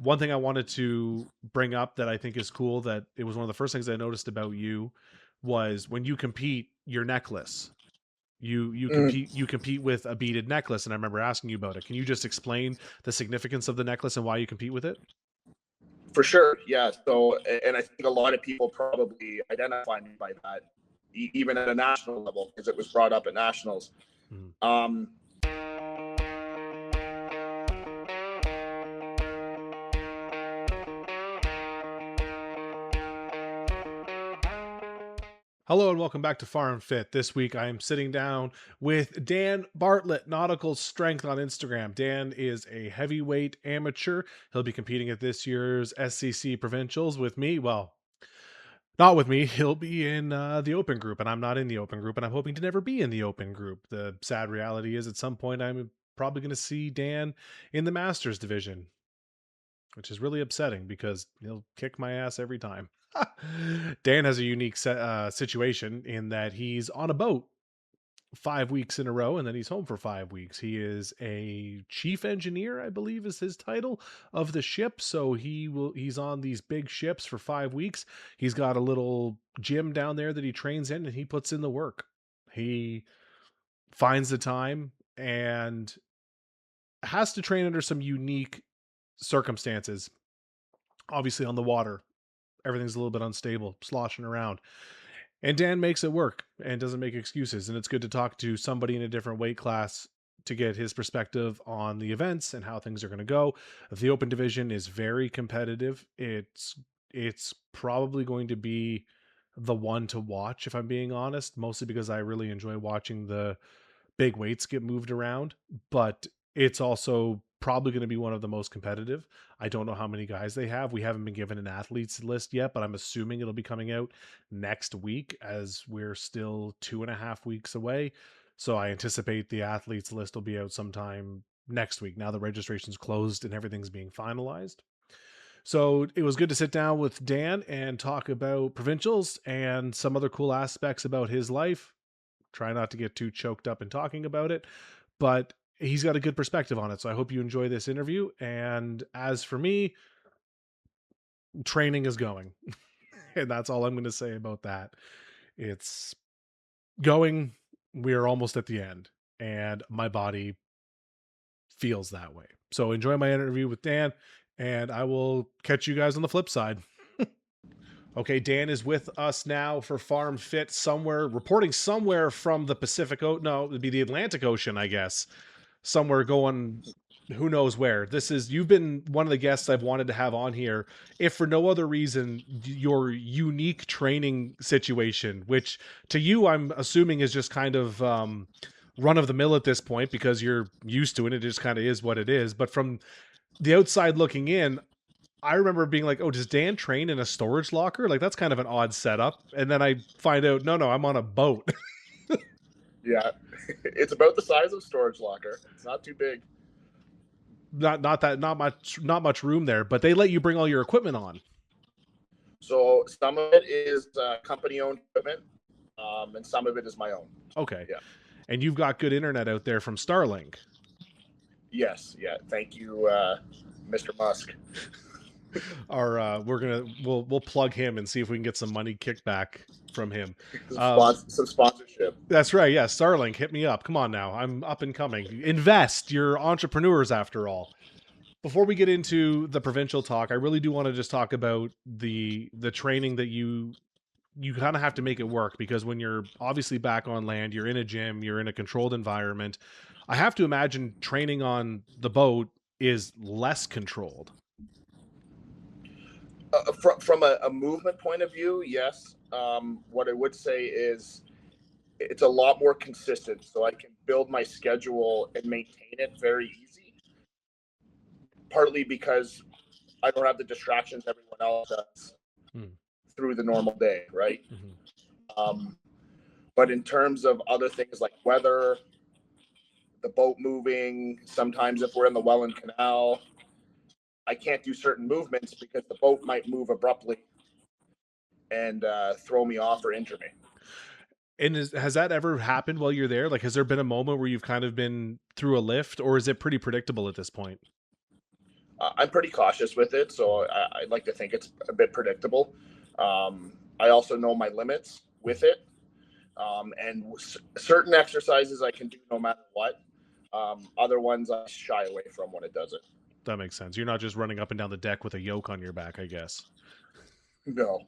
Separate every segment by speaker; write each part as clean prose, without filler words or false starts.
Speaker 1: one thing I wanted to bring up that I think is cool, that it was one of the first things I noticed about you, was when you compete, your necklace.
Speaker 2: Mm,
Speaker 1: You compete with a beaded necklace, and I remember asking you about it. Can you just explain the significance of the necklace and why you compete with it?
Speaker 2: for sure. Yeah. So, and I think a lot of people probably identify me by that, even at a national level, because it was brought up at nationals.
Speaker 1: Mhm.
Speaker 2: Um,
Speaker 1: Hello and welcome back to Farm Fit. This week I am sitting down with Dan Bartlett, Nautical Strength on Instagram. Dan is a heavyweight amateur. He'll be competing at this year's SCC Provincials with me. Well, not with me. He'll be in the open group, and I'm not in the open group, and I'm hoping to never be in the open group. The sad reality is, at some point, I'm probably going to see Dan in the Masters division, which is really upsetting because he'll kick my ass every time. Dan has a unique situation in that he's on a boat 5 weeks in a row and then he's home for 5 weeks. He is a chief engineer, I believe is his title, of the ship. So he's on these big ships for 5 weeks. He's got a little gym down there that he trains in and he puts in the work. He finds the time and has to train under some unique circumstances. Obviously on the water, everything's a little bit unstable, sloshing around. And Dan makes it work and doesn't make excuses. And it's good to talk to somebody in a different weight class to get his perspective on the events and how things are going to go. The open division is very competitive. It's probably going to be the one to watch, if I'm being honest, mostly because I really enjoy watching the big weights get moved around, but it's also probably going to be one of the most competitive. I don't know how many guys they have. We haven't been given an athletes list yet, but I'm assuming it'll be coming out next week as we're still 2.5 weeks away. So I anticipate the athletes list will be out sometime next week. Now the registration's closed and everything's being finalized. So it was good to sit down with Dan and talk about provincials and some other cool aspects about his life. Try not to get too choked up in talking about it, but he's got a good perspective on it. So I hope you enjoy this interview. And as for me, training is going. And that's all I'm going to say about that. It's going. We're almost at the end, and my body feels that way. So enjoy my interview with Dan, and I will catch you guys on the flip side. Okay, Dan is with us now for Farm Fit, somewhere reporting somewhere from the Pacific. No, it'd be the Atlantic Ocean, I guess. Somewhere going, who knows where. You've been one of the guests I've wanted to have on here, if for no other reason, your unique training situation, which to you I'm assuming is just kind of run of the mill at this point because you're used to it. It just kind of is what it is. But from the outside looking in, I remember being like, "Oh, does Dan train in a storage locker? Like that's kind of an odd setup." And then I find out, no, I'm on a boat.
Speaker 2: yeah, it's about the size of a storage locker. It's not too big.
Speaker 1: Not much room there, but they let you bring all your equipment on.
Speaker 2: So some of it is company-owned equipment, and some of it is my own.
Speaker 1: Okay.
Speaker 2: Yeah.
Speaker 1: And you've got good internet out there from Starlink.
Speaker 2: Yes. Yeah. Thank you, Mr. Musk.
Speaker 1: Or we'll plug him and see if we can get some money kickback from him.
Speaker 2: Some sponsorship.
Speaker 1: That's right. Yeah, Starlink, hit me up. Come on now. I'm up and coming. Invest. You're entrepreneurs after all. Before we get into the provincial talk, I really do want to just talk about the training that you kind of have to make it work, because when you're obviously back on land, you're in a gym, you're in a controlled environment. I have to imagine training on the boat is less controlled.
Speaker 2: From a movement point of view, yes. What I would say is it's a lot more consistent, so I can build my schedule and maintain it very easy. Partly because I don't have the distractions everyone else does
Speaker 1: Hmm.
Speaker 2: through the normal day, right?
Speaker 1: Mhm.
Speaker 2: Um, but in terms of other things like weather, the boat moving, sometimes if we're in the Welland Canal, I can't do certain movements because the boat might move abruptly and throw me off or injure me.
Speaker 1: And has that ever happened while you're there? Like, has there been a moment where you've kind of been through a lift, or is it pretty predictable at this point?
Speaker 2: I'm pretty cautious with it, so I'd like to think it's a bit predictable. I also know my limits with it, and certain exercises I can do no matter what. Other ones I shy away from when it doesn't.
Speaker 1: That makes sense. You're not just running up and down the deck with a yoke on your back, I guess.
Speaker 2: No.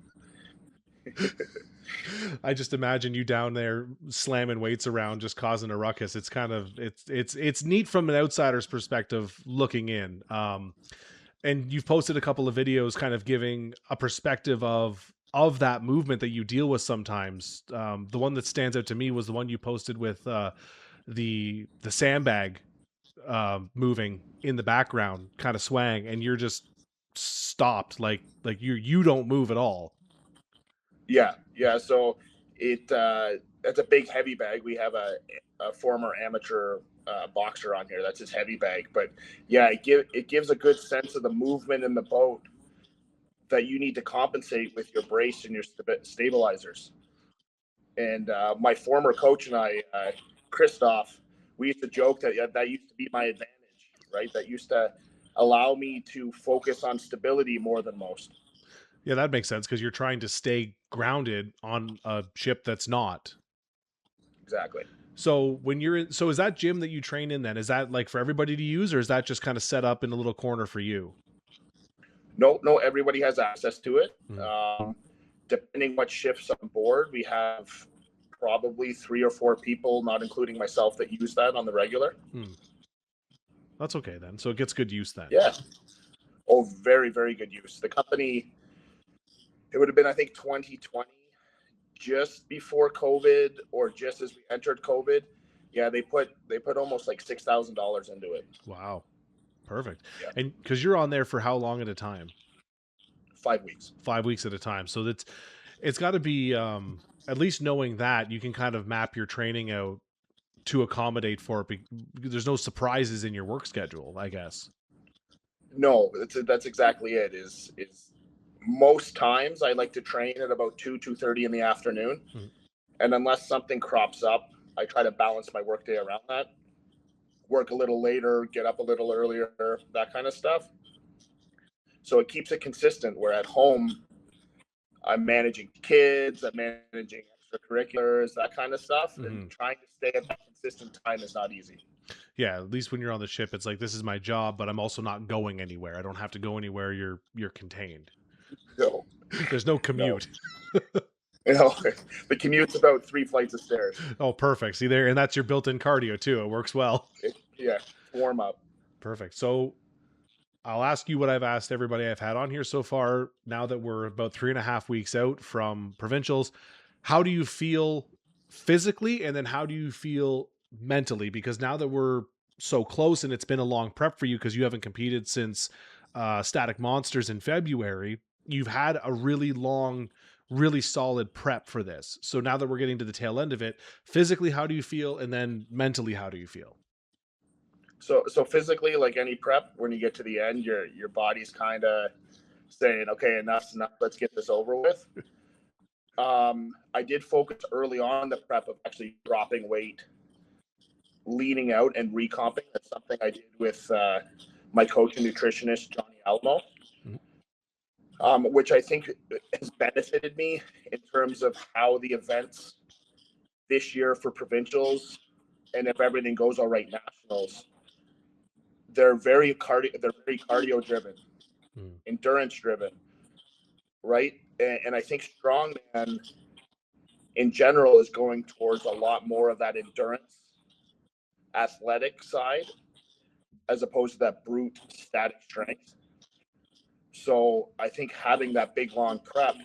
Speaker 1: I just imagine you down there slamming weights around, just causing a ruckus. It's kind of it's neat from an outsider's perspective looking in. And you've posted a couple of videos, kind of giving a perspective of that movement that you deal with sometimes. The one that stands out to me was the one you posted with the sandbag moving in the background, kind of swaying, and you're just stopped, like you don't move at all.
Speaker 2: Yeah. So that's a big heavy bag. We have a former amateur boxer on here. That's his heavy bag. But yeah, it gives a good sense of the movement in the boat that you need to compensate with your brace and your stabilizers. And my former coach and I, Christoph, we used to joke that used to be my advantage, right? That used to allow me to focus on stability more than most.
Speaker 1: Yeah, that makes sense because you're trying to stay grounded on a ship that's not.
Speaker 2: Exactly.
Speaker 1: So when you're in, so is that gym that you train in then? Is that like for everybody to use, or is that just kind of set up in a little corner for you?
Speaker 2: No, everybody has access to it.
Speaker 1: Mhm.
Speaker 2: Depending what shifts on board, we have probably 3 or 4 people, not including myself, that use that on the regular.
Speaker 1: Hmm. That's okay then. So it gets good use then.
Speaker 2: Yeah. Oh, very, very good use. The company, it would have been, I think, 2020, just before COVID or just as we entered COVID. Yeah, they put almost like $6,000 into it.
Speaker 1: Wow. Perfect.
Speaker 2: Yeah,
Speaker 1: And because you're on there for how long at a time?
Speaker 2: 5 weeks.
Speaker 1: 5 weeks at a time. So it's got to be at least knowing that you can kind of map your training out to accommodate for it. There's no surprises in your work schedule, I guess.
Speaker 2: No, that's exactly it. Is most times I like to train at about 2:30 in the afternoon,
Speaker 1: Mhm.
Speaker 2: and unless something crops up, I try to balance my workday around that. Work a little later, get up a little earlier, that kind of stuff. So it keeps it consistent. Where at home, I'm managing kids, I'm managing extracurriculars, that kind of stuff, and
Speaker 1: Mhm.
Speaker 2: trying to stay at that consistent time is not easy.
Speaker 1: Yeah, at least when you're on the ship, it's like this is my job, but I'm also not going anywhere. I don't have to go anywhere. You're contained.
Speaker 2: No,
Speaker 1: There's no
Speaker 2: no.
Speaker 1: commute.
Speaker 2: You know, the commute's about 3 flights of stairs.
Speaker 1: Oh, perfect. See there, and that's your built-in cardio too. It works well.
Speaker 2: Yeah, warm up.
Speaker 1: Perfect. So I'll ask you what I've asked everybody I've had on here so far. Now that we're about 3.5 weeks out from provincials, how do you feel physically, and then how do you feel mentally? Because now that we're so close, and it's been a long prep for you because you haven't competed since Static Monsters in February, you've had a really long, really solid prep for this. So now that we're getting to the tail end of it, physically, how do you feel, and then mentally, how do you feel?
Speaker 2: So physically, like any prep, when you get to the end, your body's kind of saying, okay, enough's enough. Let's get this over with. I did focus early on the prep of actually dropping weight, leaning out and recomping. That's something I did with my coach and nutritionist, Johnny Alamo,
Speaker 1: Mhm.
Speaker 2: which I think has benefited me in terms of how the events this year for provincials, and if everything goes all right, nationals, they're very cardio driven,
Speaker 1: Mhm.
Speaker 2: endurance driven, right? And I think strongman in general is going towards a lot more of that endurance athletic side as opposed to that brute static strength. So I think having that big long prep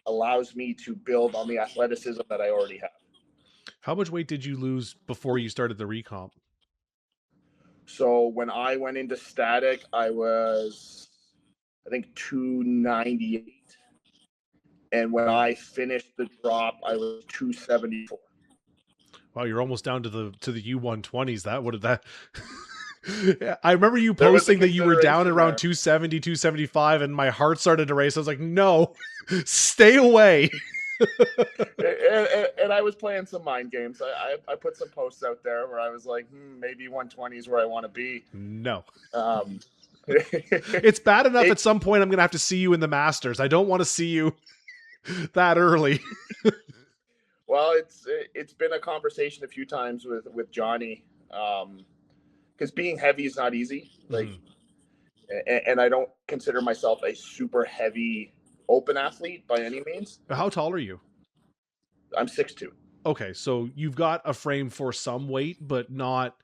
Speaker 2: allows me to build on the athleticism that I already have.
Speaker 1: How much weight did you lose before you started the recomp?
Speaker 2: So when I went into static, I was, I think, 298. And when I finished the drop, I was 274.
Speaker 1: Wow, you're almost down to the U120s. That would have that. Yeah, I remember you
Speaker 2: There was a
Speaker 1: posting that you were down
Speaker 2: consideration
Speaker 1: around
Speaker 2: there.
Speaker 1: 270, 275, and my heart started to race. I was like, no, stay away.
Speaker 2: And I was playing some mind games. I put some posts out there where I was like, maybe 120 is where I want to be.
Speaker 1: No.
Speaker 2: Um,
Speaker 1: It's bad enough at
Speaker 2: It,
Speaker 1: some point I'm going to have to see you in the Masters. I don't want to see you that early.
Speaker 2: well, it's been a conversation a few times with Johnny, because being heavy is not easy. Like,
Speaker 1: Mhm.
Speaker 2: and I don't consider myself a super heavy open athlete by any means.
Speaker 1: How tall are you?
Speaker 2: I'm 6'2".
Speaker 1: Okay, so you've got a frame for some weight, but not,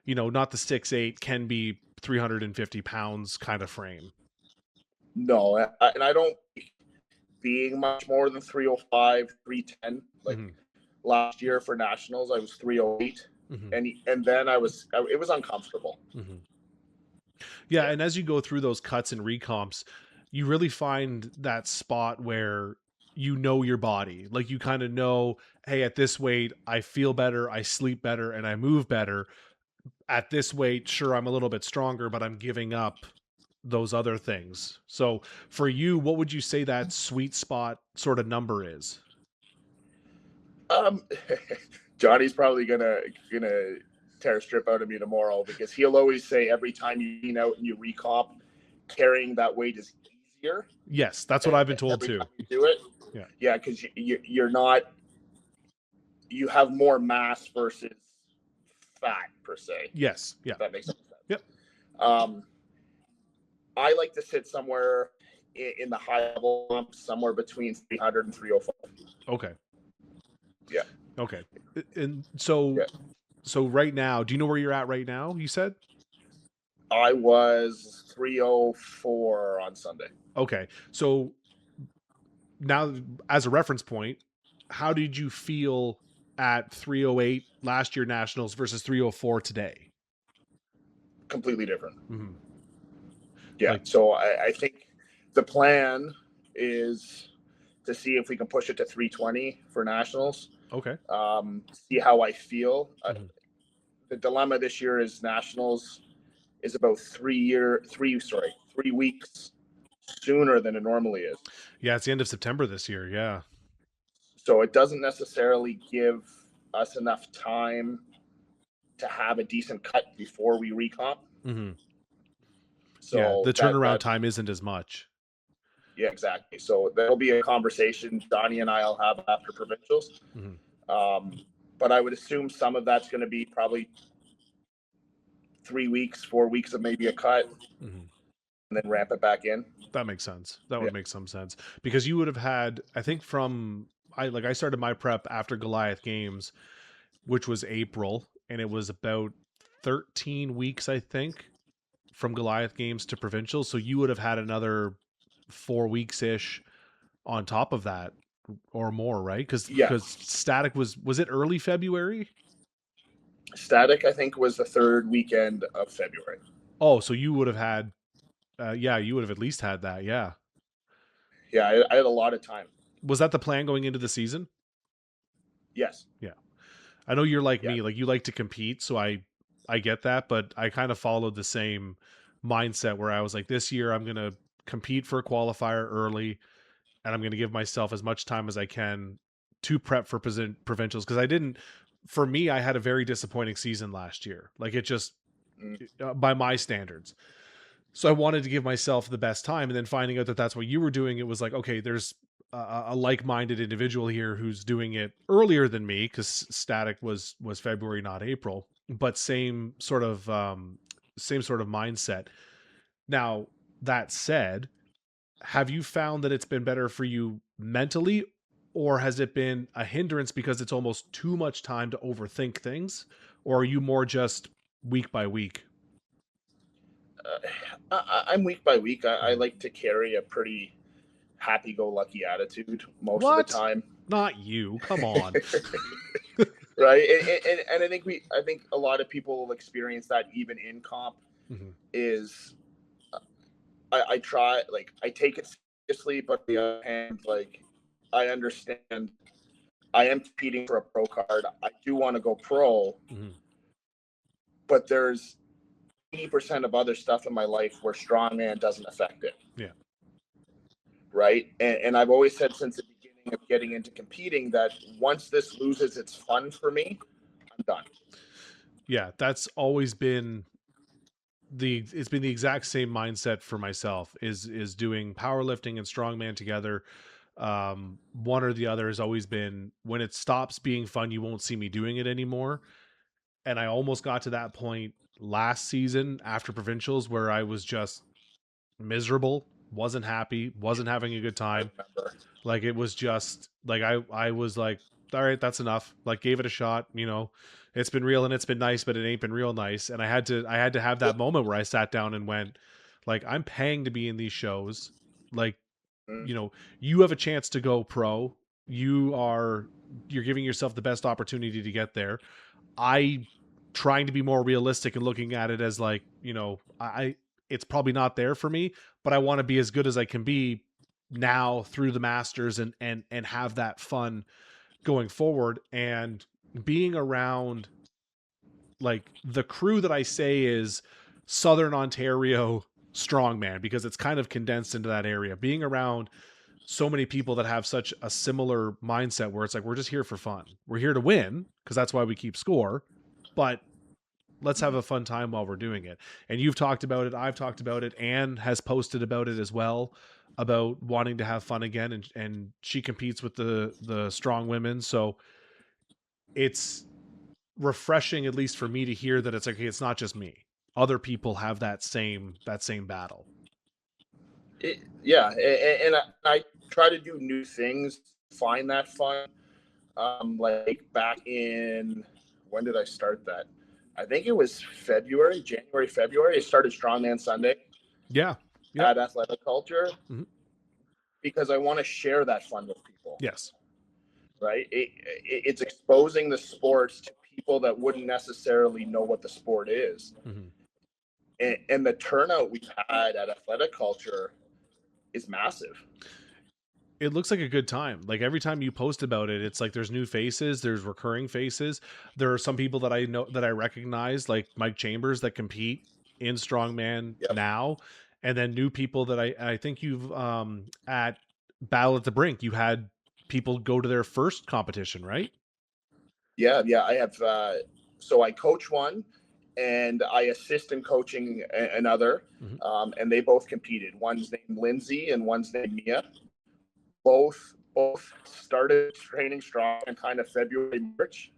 Speaker 1: not the 6'8", can be 350 pounds kind of frame.
Speaker 2: No, and I don't being much more than 305, 310. Like
Speaker 1: Hmm.
Speaker 2: last year for nationals, I was 308,
Speaker 1: Hmm.
Speaker 2: and then it was uncomfortable.
Speaker 1: Hmm. Yeah,
Speaker 2: Yeah.
Speaker 1: and as you go through those cuts and recomps, you really find that spot where you know your body. Like you kind of know, hey, at this weight, I feel better, I sleep better, and I move better. At this weight, sure, I'm a little bit stronger, but I'm giving up those other things. So for you, what would you say that sweet spot sort of number is?
Speaker 2: Um, Johnny's probably gonna tear a strip out of me tomorrow because he'll always say every time you lean out and you recomp, carrying that weight is easier
Speaker 1: Yes, that's what I've been told
Speaker 2: every
Speaker 1: too.
Speaker 2: time you do it.
Speaker 1: Yeah.
Speaker 2: Yeah, because you're not you have more mass versus fat per se.
Speaker 1: Yes. Yeah.
Speaker 2: If that makes sense.
Speaker 1: Yep.
Speaker 2: Um, I like to sit somewhere in the high level, somewhere between 300 and 305.
Speaker 1: Okay.
Speaker 2: Yeah.
Speaker 1: Okay. And so
Speaker 2: Yeah.
Speaker 1: so right now, do you know where you're at right now? You said?
Speaker 2: I was 304 on Sunday.
Speaker 1: Okay. So now as a reference point, how did you feel at 308 last year nationals versus 304 today?
Speaker 2: Completely different.
Speaker 1: Hmm.
Speaker 2: Yeah.
Speaker 1: Like,
Speaker 2: So I think the plan is to see if we can push it to 320 for nationals.
Speaker 1: okay.
Speaker 2: See how I feel.
Speaker 1: Hmm.
Speaker 2: The dilemma this year is nationals is about 3 weeks sooner than it normally is.
Speaker 1: Yeah, it's the end of September this year. Yeah.
Speaker 2: So it doesn't necessarily give us enough time to have a decent cut before we recomp.
Speaker 1: Hmm. Yeah.
Speaker 2: So
Speaker 1: The turnaround
Speaker 2: that
Speaker 1: time isn't as much.
Speaker 2: yeah, exactly. So that'll be a conversation Donnie and I'll have after provincials.
Speaker 1: Hmm.
Speaker 2: Um, but I would assume some of that's going to be probably 3 weeks, 4 weeks of maybe a cut,
Speaker 1: Hmm.
Speaker 2: and then ramp it back in.
Speaker 1: That makes sense. That
Speaker 2: Yeah.
Speaker 1: would make some sense because you would have had, I think, I started my prep after Goliath Games, which was April, and it was about 13 weeks, I think, from Goliath Games to provincial. So you would have had another 4 weeks ish on top of that or more, right?
Speaker 2: Yeah.
Speaker 1: Because Static was it early February?
Speaker 2: Static, I think, was the third weekend of February.
Speaker 1: Oh, so you would have had, yeah, you would have at least had that. Yeah.
Speaker 2: Yeah, I had a lot of time.
Speaker 1: Was that the plan going into the season?
Speaker 2: Yes.
Speaker 1: Yeah. I know you're like
Speaker 2: Yeah.
Speaker 1: me, like you like to compete, so I get that, but I kind of followed the same mindset where I was like, this year I'm gonna compete for a qualifier early, and I'm gonna give myself as much time as I can to prep for provincials because I didn't. For me, I had a very disappointing season last year. Like it just
Speaker 2: Mm.
Speaker 1: by my standards. So I wanted to give myself the best time, and then finding out that that's what you were doing, it was like, okay, there's a like-minded individual here who's doing it earlier than me because Static was February, not April, but same sort of mindset. Now that said, have you found that it's been better for you mentally, or has it been a hindrance because it's almost too much time to overthink things, or are you more just week by week?
Speaker 2: I'm week by week. I
Speaker 1: Mhm.
Speaker 2: like to carry a pretty happy-go-lucky attitude most of the
Speaker 1: What?
Speaker 2: time.
Speaker 1: Not you. Come on.
Speaker 2: Right, and I think a lot of people will experience that even in comp.
Speaker 1: Mhm.
Speaker 2: Is I try, like, I take it seriously, but on the other hand, like, I understand I am competing for a pro card. I do want to go pro,
Speaker 1: Mhm.
Speaker 2: but there's 80% of other stuff in my life where strongman doesn't affect it.
Speaker 1: Yeah.
Speaker 2: Right. And I've always said since the beginning of getting into competing that once this loses its fun for me, I'm done.
Speaker 1: Yeah, that's always been it's been the exact same mindset for myself, is doing powerlifting and strongman together. One or the other has always been, when it stops being fun, you won't see me doing it anymore. And I almost got to that point last season after provincials where I was just miserable, wasn't happy, wasn't having a good
Speaker 2: I
Speaker 1: time.
Speaker 2: remember.
Speaker 1: Like, it was just like I was like, all right, that's enough. Like, gave it a shot, It's been real and it's been nice, but it ain't been real nice. And I had to have that moment where I sat down and went, like, I'm paying to be in these shows. Like,
Speaker 2: Mm,
Speaker 1: you know, you have a chance to go pro. You're giving yourself the best opportunity to get there. I trying to be more realistic and looking at it as like, I it's probably not there for me, but I want to be as good as I can be now through the masters, and have that fun going forward. And being around, like, the crew that I say is Southern Ontario strongman, because it's kind of condensed into that area. Being around so many people that have such a similar mindset, where it's like, we're just here for fun. We're here to win because that's why we keep score, but let's have
Speaker 2: mhm.
Speaker 1: a fun time while we're doing it. And you've talked about it, I've talked about it, Anne has posted about it as well, about wanting to have fun again, and she competes with the strong women. So it's refreshing, at least for me, to hear that it's like, okay, it's not just me. Other people have that same battle.
Speaker 2: Yeah, and I try to do new things, find that fun. Like back in, when did I start that? I think it was January, February. I started Strongman Sunday
Speaker 1: Yeah. Yep.
Speaker 2: at Athletic Culture
Speaker 1: Mhm.
Speaker 2: because I want to share that fun with people.
Speaker 1: Yes.
Speaker 2: Right? It's exposing the sports to people that wouldn't necessarily know what the sport is.
Speaker 1: Mhm.
Speaker 2: And the turnout we've had at Athletic Culture is massive.
Speaker 1: It looks like a good time. Like, every time you post about it, it's like there's new faces, there's recurring faces. There are some people that I know, that I recognize, like Mike Chambers, that compete in strongman
Speaker 2: Yep.
Speaker 1: now, and then new people that I think you've at Battle at the Brink, you had people go to their first competition, right?
Speaker 2: Yeah, yeah. I have. So I coach one, and I assist in coaching another,
Speaker 1: Mhm.
Speaker 2: and they both competed. One's named Lindsay, and one's named Mia. Both started training strong in kind of February, March,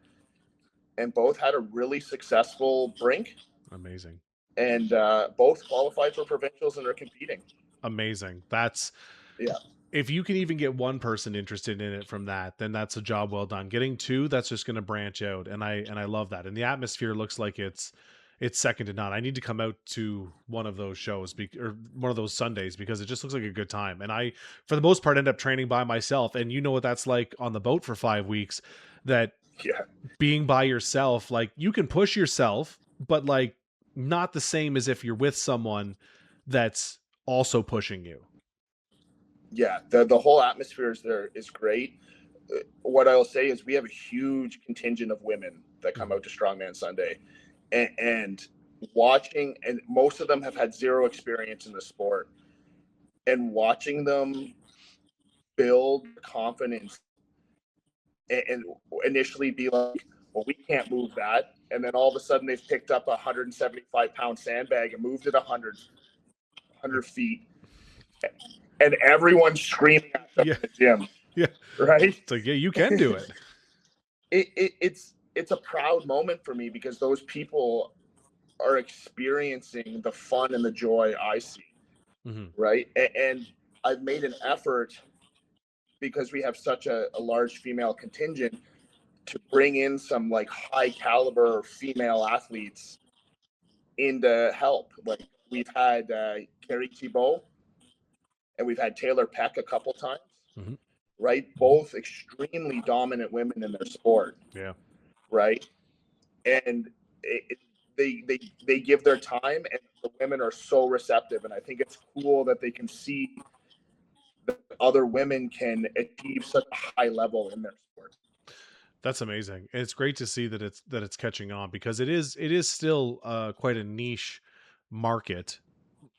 Speaker 2: and both had a really successful brink,
Speaker 1: Amazing.
Speaker 2: and both qualified for provincials and are competing.
Speaker 1: Amazing. That's
Speaker 2: Yeah,
Speaker 1: If you can even get one person interested in it from that, then that's a job well done. Getting two, that's just going to branch out, and I love that. And the atmosphere looks like it's second to none. I need to come out to one of those shows, or one of those Sundays, because it just looks like a good time. And I, for the most part, end up training by myself. And you know what that's like on the boat for 5 weeks. That
Speaker 2: yeah,
Speaker 1: being by yourself, like, you can push yourself, but, like, not the same as if you're with someone that's also pushing you.
Speaker 2: yeah. The whole atmosphere is great. What I'll say is we have a huge contingent of women that come
Speaker 1: Mhm.
Speaker 2: out to Strongman Sunday, and watching, and most of them have had zero experience in the sport, and watching them build confidence, and initially be like, well, we can't move that, and then all of a sudden they've picked up a 175-pound sandbag and moved it 100 feet, and everyone's screaming at them
Speaker 1: Yeah.
Speaker 2: in the gym,
Speaker 1: Yeah.
Speaker 2: right?
Speaker 1: It's like, yeah, you can do it.
Speaker 2: It's a proud moment for me because those people are experiencing the fun and the joy I see,
Speaker 1: Mhm.
Speaker 2: right? And I've made an effort, because we have such a large female contingent, to bring in some like high caliber female athletes in to help. Like we've had Carrie Thibault and we've had Taylor Peck a couple times,
Speaker 1: Mhm.
Speaker 2: right? Both extremely dominant women in their sport,
Speaker 1: Yeah.
Speaker 2: right? And it, they give their time, and the women are so receptive. And I think it's cool that they can see that other women can achieve such a high level in their sport.
Speaker 1: That's amazing. And it's great to see that it's catching on, because it is still quite a niche market.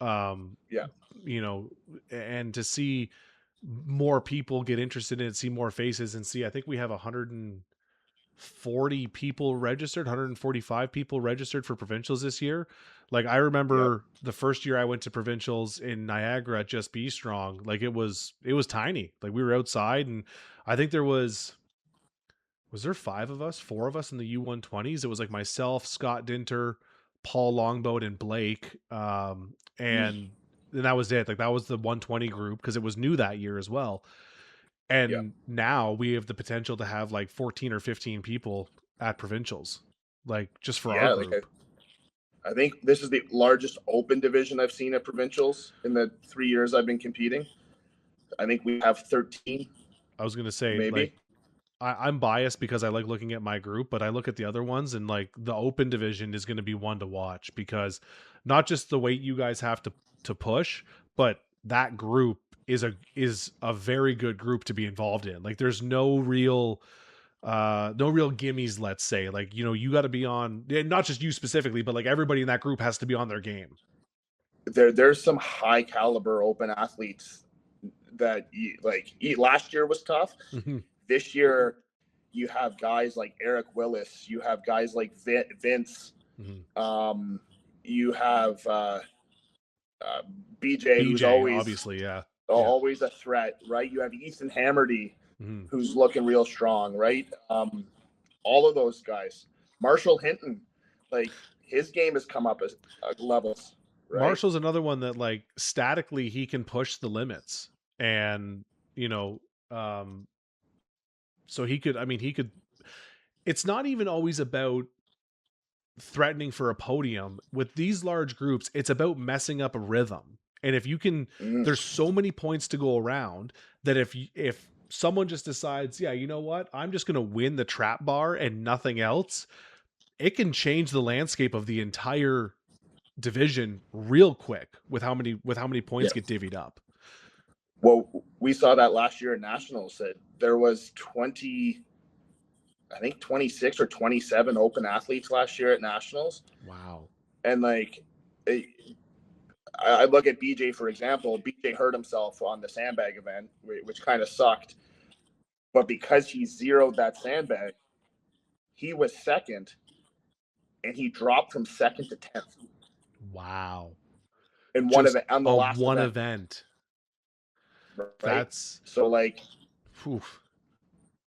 Speaker 1: Um,
Speaker 2: Yeah,
Speaker 1: you know, and to see more people get interested in it, see more faces, and see, I think we have 140 people registered, 145 people registered for provincials this year. Like I
Speaker 2: Yep.
Speaker 1: remember the first year I went to provincials in Niagara at Just Be Strong. Like it was tiny. Like we were outside, and I think was there five of us, four of us in the U120s. It was like myself, Scott Dinter, Paul Longboat, and Blake.
Speaker 2: Mm,
Speaker 1: And then that was it. Like that was the 120 group because it was new that year as well.
Speaker 2: yep.
Speaker 1: And now we have the potential to have like 14 or 15 people at provincials, like just for our
Speaker 2: Yeah, like
Speaker 1: group.
Speaker 2: I think this is the largest open division I've seen at provincials in the 3 years I've been competing. I think we have 13,
Speaker 1: I was gonna say, like,
Speaker 2: maybe.
Speaker 1: I'm biased because I like looking at my group, but I look at the other ones and like the open division is going to be one to watch because not just the weight you guys have to push, but that group is a very good group to be involved in. Like there's no real gimmies, let's say. Like, you got to be on, and not just you specifically, but like everybody in that group has to be on their game.
Speaker 2: There's some high caliber open athletes that last year was tough.
Speaker 1: Mhm.
Speaker 2: This year, you have guys like Eric Willis, you have guys like Vince,
Speaker 1: Mhm.
Speaker 2: um, you have uh, BJ, who's
Speaker 1: BJ,
Speaker 2: always
Speaker 1: obviously, yeah. Yeah.
Speaker 2: always a threat, right? You have Ethan Hammerty,
Speaker 1: Mhm.
Speaker 2: who's looking real strong, right? All of those guys. Marshall Hinton, like his game has come up as levels, right?
Speaker 1: Marshall's another one that like statically he can push the limits, and you know um so he could it's not even always about threatening for a podium with these large groups. It's about messing up a rhythm, and if you can,
Speaker 2: Mm,
Speaker 1: there's so many points to go around that if someone just decides, yeah, you know what, I'm just going to win the trap bar and nothing else, it can change the landscape of the entire division real quick with how many
Speaker 2: yeah.
Speaker 1: points get divvied up.
Speaker 2: Well, we saw that last year at nationals. That there was 20, I think 26 or 27 open athletes last year at nationals,
Speaker 1: Wow.
Speaker 2: and like it, I look at BJ for example. BJ hurt himself on the sandbag event, which kind of sucked. But because he zeroed that sandbag, he was second, and he dropped from second to 10th
Speaker 1: Wow.
Speaker 2: in one
Speaker 1: Just
Speaker 2: event on the
Speaker 1: a
Speaker 2: last
Speaker 1: one
Speaker 2: event,
Speaker 1: event.
Speaker 2: right?
Speaker 1: That's
Speaker 2: So like
Speaker 1: whew,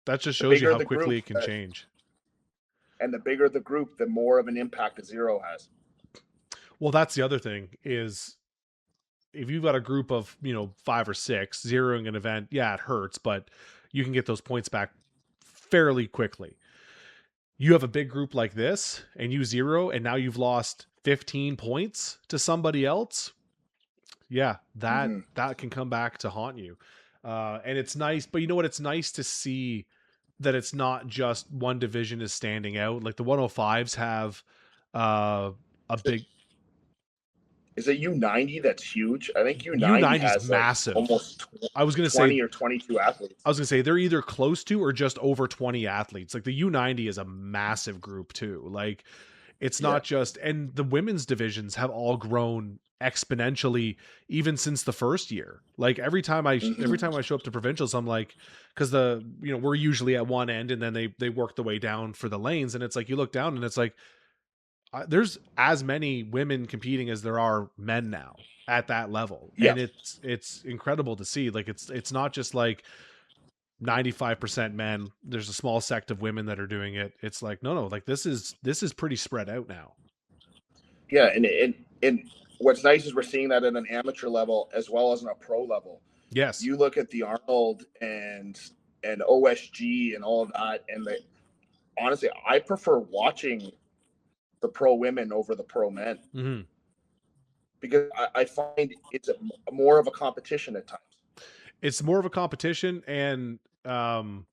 Speaker 1: that just
Speaker 2: the
Speaker 1: shows you
Speaker 2: bigger
Speaker 1: how
Speaker 2: the
Speaker 1: quickly
Speaker 2: group,
Speaker 1: it can change.
Speaker 2: and the bigger the group, the more of an impact a zero has.
Speaker 1: Well, that's the other thing is if you've got a group of, five or six, zeroing an event, yeah, it hurts, but you can get those points back fairly quickly. You have a big group like this and you zero, and now you've lost 15 points to somebody else. Yeah, that
Speaker 2: Mm-hmm.
Speaker 1: that can come back to haunt you. And it's nice, but you know what? It's nice to see that it's not just one division is standing out. Like the 105s have uh, a big
Speaker 2: Is it U90 that's huge? I think U90
Speaker 1: U90's
Speaker 2: has like
Speaker 1: massive.
Speaker 2: almost
Speaker 1: I was gonna say
Speaker 2: 20 or 22 athletes.
Speaker 1: I was gonna say they're either close to or just over 20 athletes. Like the U90 is a massive group too. Like it's
Speaker 2: Yeah.
Speaker 1: not just, and the women's divisions have all grown exponentially even since the first year. Like every
Speaker 2: Mm-hmm.
Speaker 1: time I show up to provincials, I'm like, because we're usually at one end and then they work the way down for the lanes, and it's like you look down and it's like there's as many women competing as there are men now at that level,
Speaker 2: Yeah.
Speaker 1: and it's incredible to see. Like it's not just like 95% men, there's a small sect of women that are doing it. It's like no, like this is pretty spread out now.
Speaker 2: Yeah. And what's nice is we're seeing that at an amateur level as well as on a pro level.
Speaker 1: Yes.
Speaker 2: You look at the Arnold and OSG and all of that, and honestly, I prefer watching the pro women over the pro men
Speaker 1: Hmm.
Speaker 2: because I find it's more of a competition at times.
Speaker 1: It's more of a competition, and well,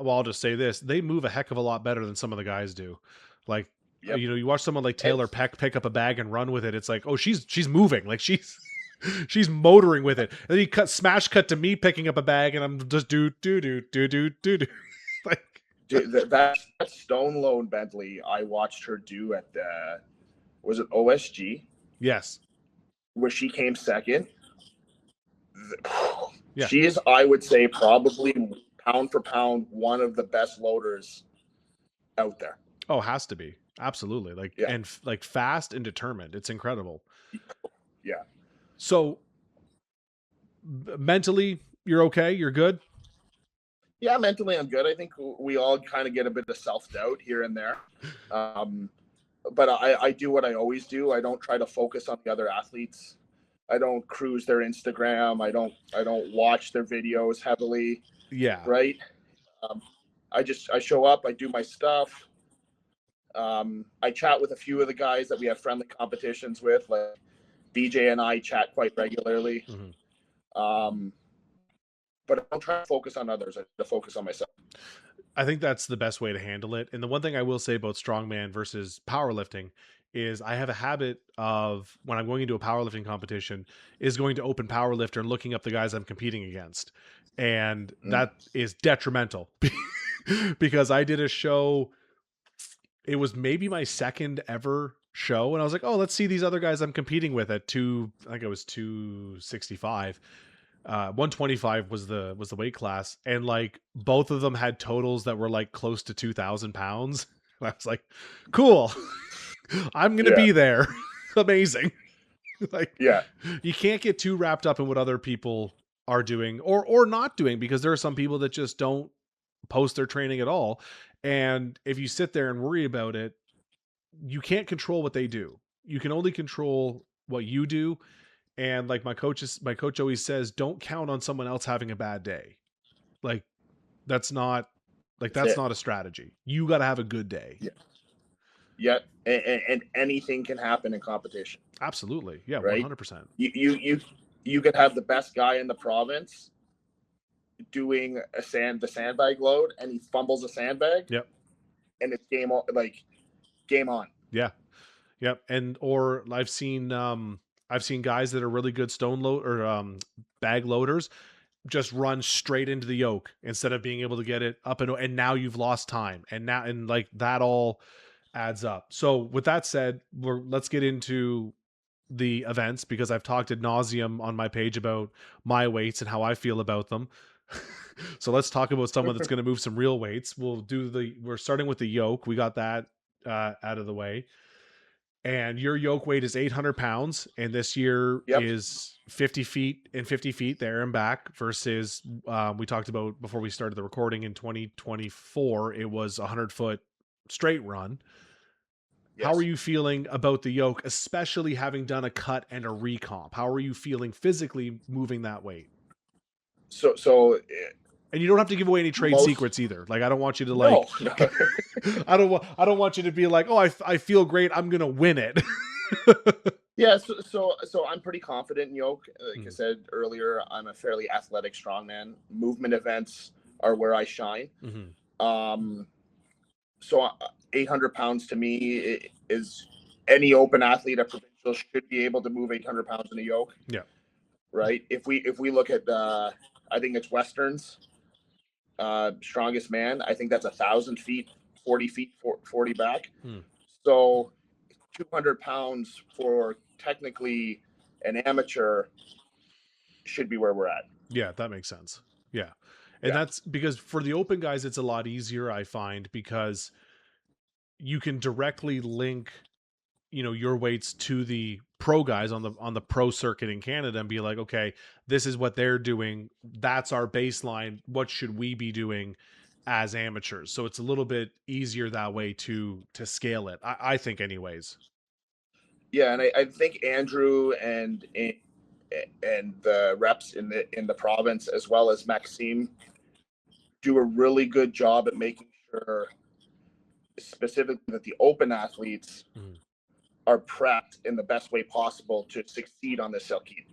Speaker 1: I'll just say this: they move a heck of a lot better than some of the guys do. Like,
Speaker 2: Yep.
Speaker 1: you watch someone like
Speaker 2: And
Speaker 1: Taylor Peck pick up a bag and run with it. It's like, oh, she's moving, like she's she's motoring with it. And then he cut to me picking up a bag, and I'm just do like,
Speaker 2: that stone loan Bentley I watched her do at the, was it OSG,
Speaker 1: yes,
Speaker 2: where she came second.
Speaker 1: yeah,
Speaker 2: She is, I would say, probably pound for pound one of the best loaders out there.
Speaker 1: oh, has to be. Absolutely. Like,
Speaker 2: Yeah,
Speaker 1: and like fast and determined. It's incredible.
Speaker 2: yeah,
Speaker 1: So mentally, you're okay. You're good.
Speaker 2: yeah. Mentally, I'm good. I think we all kind of get a bit of self doubt here and there. Um, but I do what I always do. I don't try to focus on the other athletes. I don't cruise their Instagram. I don't watch their videos heavily.
Speaker 1: Yeah.
Speaker 2: Right. Um, I show up. I do my stuff. I chat with a few of the guys that we have friendly competitions with, like BJ and I chat quite regularly.
Speaker 1: Mm-hmm.
Speaker 2: Um, but I don't try to focus on others. I try to focus on myself.
Speaker 1: I think that's the best way to handle it. And the one thing I will say about strongman versus powerlifting is I have a habit of when I'm going into a powerlifting competition is going to open powerlifter and looking up the guys I'm competing against. And
Speaker 2: Mm.
Speaker 1: that is detrimental because I did a show. It was maybe my second ever show. And I was like, oh, let's see these other guys I'm competing with at I think it was 265. 125 was the weight class, and like both of them had totals that were like close to 2,000 pounds. I was like, cool. I'm gonna
Speaker 2: Yeah,
Speaker 1: be there. Amazing. Like,
Speaker 2: yeah,
Speaker 1: you can't get too wrapped up in what other people are doing or not doing, because there are some people that just don't post their training at all. And if you sit there and worry about it, you can't control what they do. You can only control what you do. And like my coach always says, don't count on someone else having a bad day. Like, that's not
Speaker 2: that's
Speaker 1: that's
Speaker 2: it.
Speaker 1: not a strategy. You got to have a good day.
Speaker 2: Yeah, yeah, and anything can happen in competition,
Speaker 1: Absolutely. Yeah,
Speaker 2: right?
Speaker 1: 100%.
Speaker 2: You could have the best guy in the province doing the sandbag load, and he fumbles a sandbag,
Speaker 1: Yep.
Speaker 2: and it's game on.
Speaker 1: Yeah. Yep. And or I've seen guys that are really good stone load or bag loaders just run straight into the yoke instead of being able to get it up, and now you've lost time. And now, and like that all adds up. So with that said, let's get into the events, because I've talked ad nauseum on my page about my weights and how I feel about them. So let's talk about someone that's going to move some real weights. We're starting with the yoke. We got that out of the way. And your yoke weight is 800 pounds. And this year
Speaker 2: Yep.
Speaker 1: is 50 feet and 50 feet there and back versus we talked about before we started the recording in 2024, it was 100-foot straight run. How are
Speaker 2: Yes.
Speaker 1: you feeling about the yoke, especially having done a cut and a recomp? How are you feeling physically moving that weight?
Speaker 2: So
Speaker 1: And you don't have to give away any trade
Speaker 2: most
Speaker 1: secrets either. Like, I don't want you to
Speaker 2: no,
Speaker 1: like,
Speaker 2: no.
Speaker 1: I don't want you to be like, oh, I feel great, I'm gonna win it.
Speaker 2: Yeah, so I'm pretty confident in yoke. Like I
Speaker 1: Mm-hmm.
Speaker 2: said earlier, I'm a fairly athletic strongman. Movement events are where I shine. Um, so 800 pounds to me is any open athlete at provincial should be able to move 800 pounds in a yoke,
Speaker 1: Yeah.
Speaker 2: right? If we look at I think it's Westerns, strongest man. I think that's 1,000 feet, 40 feet, 40 back.
Speaker 1: Hmm.
Speaker 2: So 200 pounds for technically an amateur should be where we're at.
Speaker 1: Yeah, that makes sense. Yeah. And
Speaker 2: Yeah.
Speaker 1: that's because for the open guys, it's a lot easier, I find, because you can directly link, your weights to the pro guys on the pro circuit in Canada and be like, okay, this is what they're doing. That's our baseline. What should we be doing as amateurs? So it's a little bit easier that way to scale it. I think anyways.
Speaker 2: Yeah, and I think Andrew and the reps in the province as well as Maxime do a really good job at making sure specifically that the open athletes
Speaker 1: Mhm.
Speaker 2: are prepped in the best way possible to succeed on the Silky,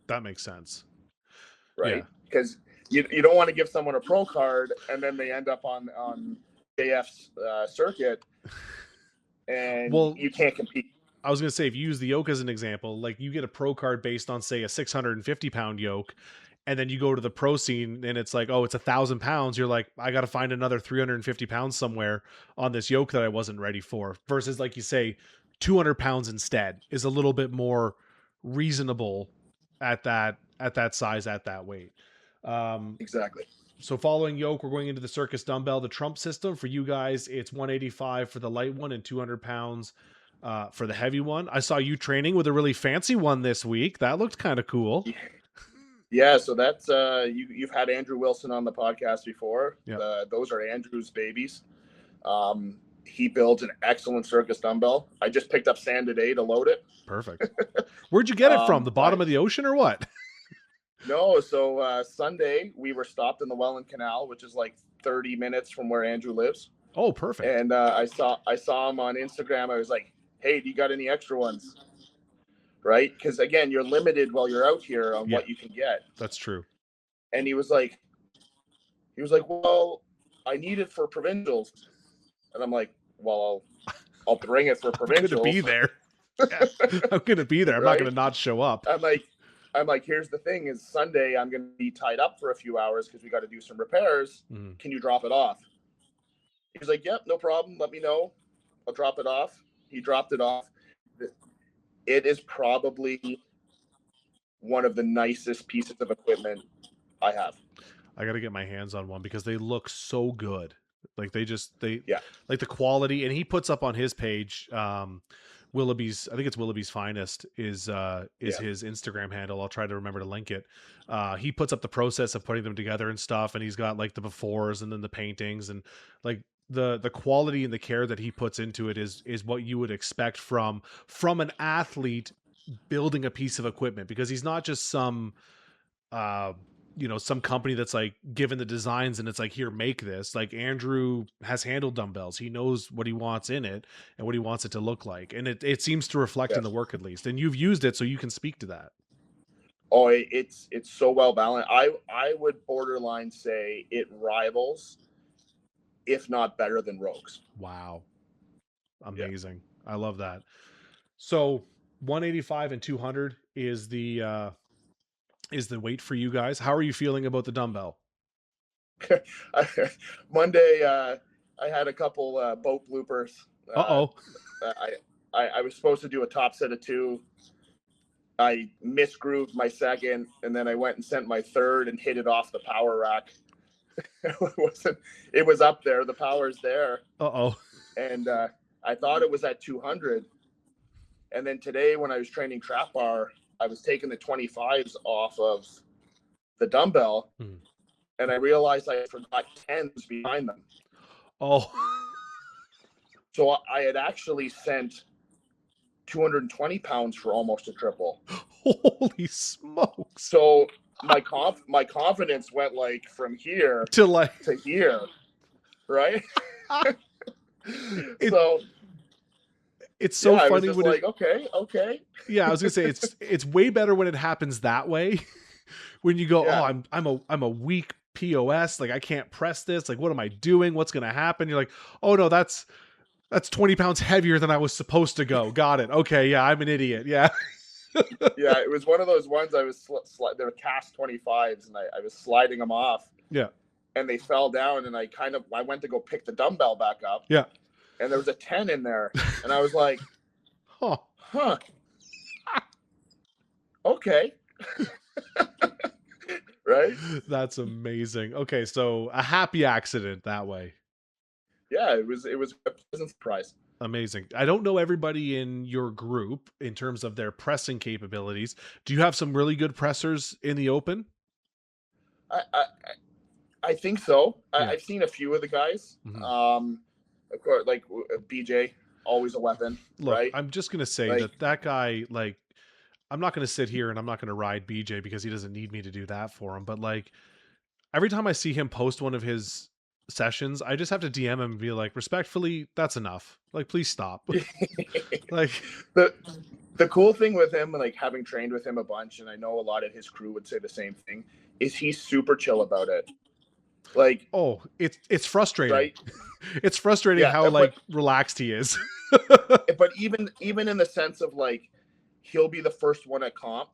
Speaker 1: That makes sense.
Speaker 2: right?
Speaker 1: Yeah.
Speaker 2: Because you don't want to give someone a pro card and then they end up on JF's circuit and
Speaker 1: Well,
Speaker 2: you can't compete.
Speaker 1: I was going to say, if you use the yoke as an example, like you get a pro card based on, say, a 650-pound yoke, and then you go to the pro scene and it's like, oh, it's 1,000 pounds. You're like, I got to find another 350 pounds somewhere on this yoke that I wasn't ready for. Versus, like you say, 200 pounds instead is a little bit more reasonable at that size, at that weight. Um,
Speaker 2: Exactly.
Speaker 1: So following yoke, we're going into the circus dumbbell, the Trump system. For you guys, it's 185 for the light one and 200 pounds for the heavy one. I saw you training with a really fancy one this week. That looked kind of cool.
Speaker 2: Yeah, so that's you've had Andrew Wilson on the podcast before.
Speaker 1: Yeah.
Speaker 2: Those are Andrew's babies. He builds an excellent circus dumbbell. I just picked up sand today to load it.
Speaker 1: Perfect. Where'd you get it from? The bottom of the ocean or what?
Speaker 2: No, so Sunday we were stopped in the Welland Canal, which is like 30 minutes from where Andrew lives.
Speaker 1: Oh, perfect.
Speaker 2: And I saw him on Instagram. I was like, "Hey, do you got any extra ones?" Right? Because again, you're limited while you're out here on what you can get.
Speaker 1: That's true.
Speaker 2: And he was like, "Well, I need it for provincials." And I'm like, "Well, I'll bring it for provincials."
Speaker 1: I'm gonna be there. Yeah. I'm gonna be there. I'm not gonna not show up.
Speaker 2: I'm like, here's the thing: is Sunday I'm gonna be tied up for a few hours because we got to do some repairs. Can you drop it off? He's like, "Yep, no problem. Let me know. I'll drop it off." He dropped it off. It is probably one of the nicest pieces of equipment I have.
Speaker 1: I got to get my hands on one because they look so good. Like they
Speaker 2: yeah,
Speaker 1: like the quality, and he puts up on his page, Willoughby's, I think it's Willoughby's Finest is his Instagram handle. I'll try to remember to link it. He puts up the process of putting them together and stuff, and he's got like the befores and then the paintings, and like the quality and the care that he puts into it is what you would expect from an athlete building a piece of equipment, because he's not just some some company that's like given the designs and it's like, here, make this. Like Andrew has handled dumbbells. He knows what he wants in it and what he wants it to look like. And it seems to reflect in the work, at least. And you've used it, so you can speak to that.
Speaker 2: Oh, it's so well balanced. I would borderline say it rivals, if not better than Rogues.
Speaker 1: Wow. Amazing. Yeah. I love that. So 185 and 200 is the weight for you guys. How are you feeling about the dumbbell?
Speaker 2: Monday, I had a couple boat bloopers. I was supposed to do a top set of 2. I misgrooved my second, and then I went and sent my third and hit it off the power rack. It was up there. The power's there. And I thought it was at 200. And then today, when I was training trap bar, I was taking the 25s off of the dumbbell, and I realized I forgot 10s behind them.
Speaker 1: Oh.
Speaker 2: So I had actually sent 220 pounds for almost a triple.
Speaker 1: Holy smokes.
Speaker 2: So my confidence went like from here to here, right?
Speaker 1: It's so funny.
Speaker 2: I was just like, okay.
Speaker 1: Yeah, I was gonna say it's way better when it happens that way. When you go, oh, I'm a weak POS, like I can't press this. Like, what am I doing? What's gonna happen? You're like, oh no, that's 20 pounds heavier than I was supposed to go. Got it. Okay, yeah, I'm an idiot. Yeah.
Speaker 2: Yeah, it was one of those ones I was they were cast 25s, and I was sliding them off.
Speaker 1: Yeah.
Speaker 2: And they fell down, and I went to go pick the dumbbell back up.
Speaker 1: Yeah.
Speaker 2: And there was a 10 in there, and I was like, huh. Okay. Right?
Speaker 1: That's amazing. Okay, so a happy accident that way.
Speaker 2: Yeah, it was a pleasant surprise.
Speaker 1: Amazing. I don't know everybody in your group in terms of their pressing capabilities. Do you have some really good pressers in the open?
Speaker 2: I think so.
Speaker 1: Yeah.
Speaker 2: I've seen a few of the guys. Of course, like BJ, always a weapon.
Speaker 1: Look,
Speaker 2: right?
Speaker 1: I'm just gonna say that guy, like, I'm not gonna sit here and I'm not gonna ride BJ because he doesn't need me to do that for him. But like, every time I see him post one of his sessions, I just have to DM him and be like, respectfully, that's enough. Like, please stop. Like,
Speaker 2: the cool thing with him, like having trained with him a bunch, and I know a lot of his crew would say the same thing, is he's super chill about it. Like,
Speaker 1: oh, it's frustrating.
Speaker 2: Right?
Speaker 1: It's frustrating how relaxed he is.
Speaker 2: But even in the sense of like, he'll be the first one at comp,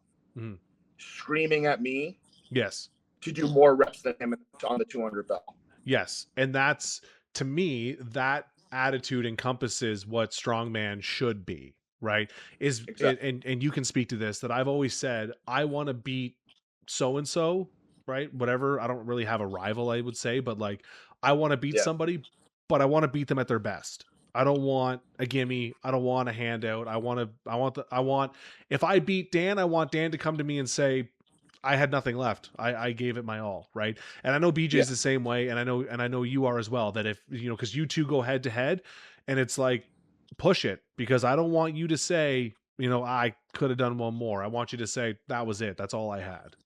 Speaker 2: screaming at me.
Speaker 1: Yes.
Speaker 2: To do more reps than him on the 200 bell.
Speaker 1: Yes. And that's, to me, that attitude encompasses what strongman should be, right? And you can speak to this, that I've always said, I want to beat so-and-so right? Whatever. I don't really have a rival, I would say, but like I want to beat
Speaker 2: Yeah.
Speaker 1: somebody, but I want to beat them at their best. I don't want a gimme. I don't want a handout. I want, if I beat Dan, I want Dan to come to me and say, I had nothing left. I gave it my all. Right. And I know
Speaker 2: Yeah.
Speaker 1: BJ's the same way. And I know you are as well, that if, you know, cause you two go head to head and it's like, push it, because I don't want you to say, you know, I could have done one more. I want you to say that was it. That's all I had.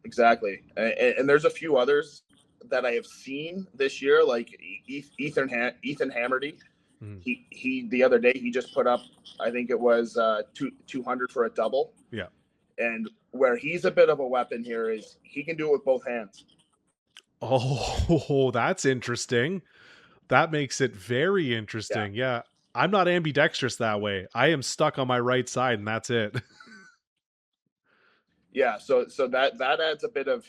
Speaker 2: Exactly. And there's a few others that I have seen this year, like Ethan Hammerty.
Speaker 1: Mhm.
Speaker 2: He the other day he just put up, I think it was 200 for a double.
Speaker 1: Yeah.
Speaker 2: And where he's a bit of a weapon here is he can do it with both hands.
Speaker 1: Oh, that's interesting. That makes it very
Speaker 2: Yeah.
Speaker 1: interesting. Yeah. I'm not ambidextrous that way. I am stuck on my right side and that's it.
Speaker 2: Yeah. So that adds a bit of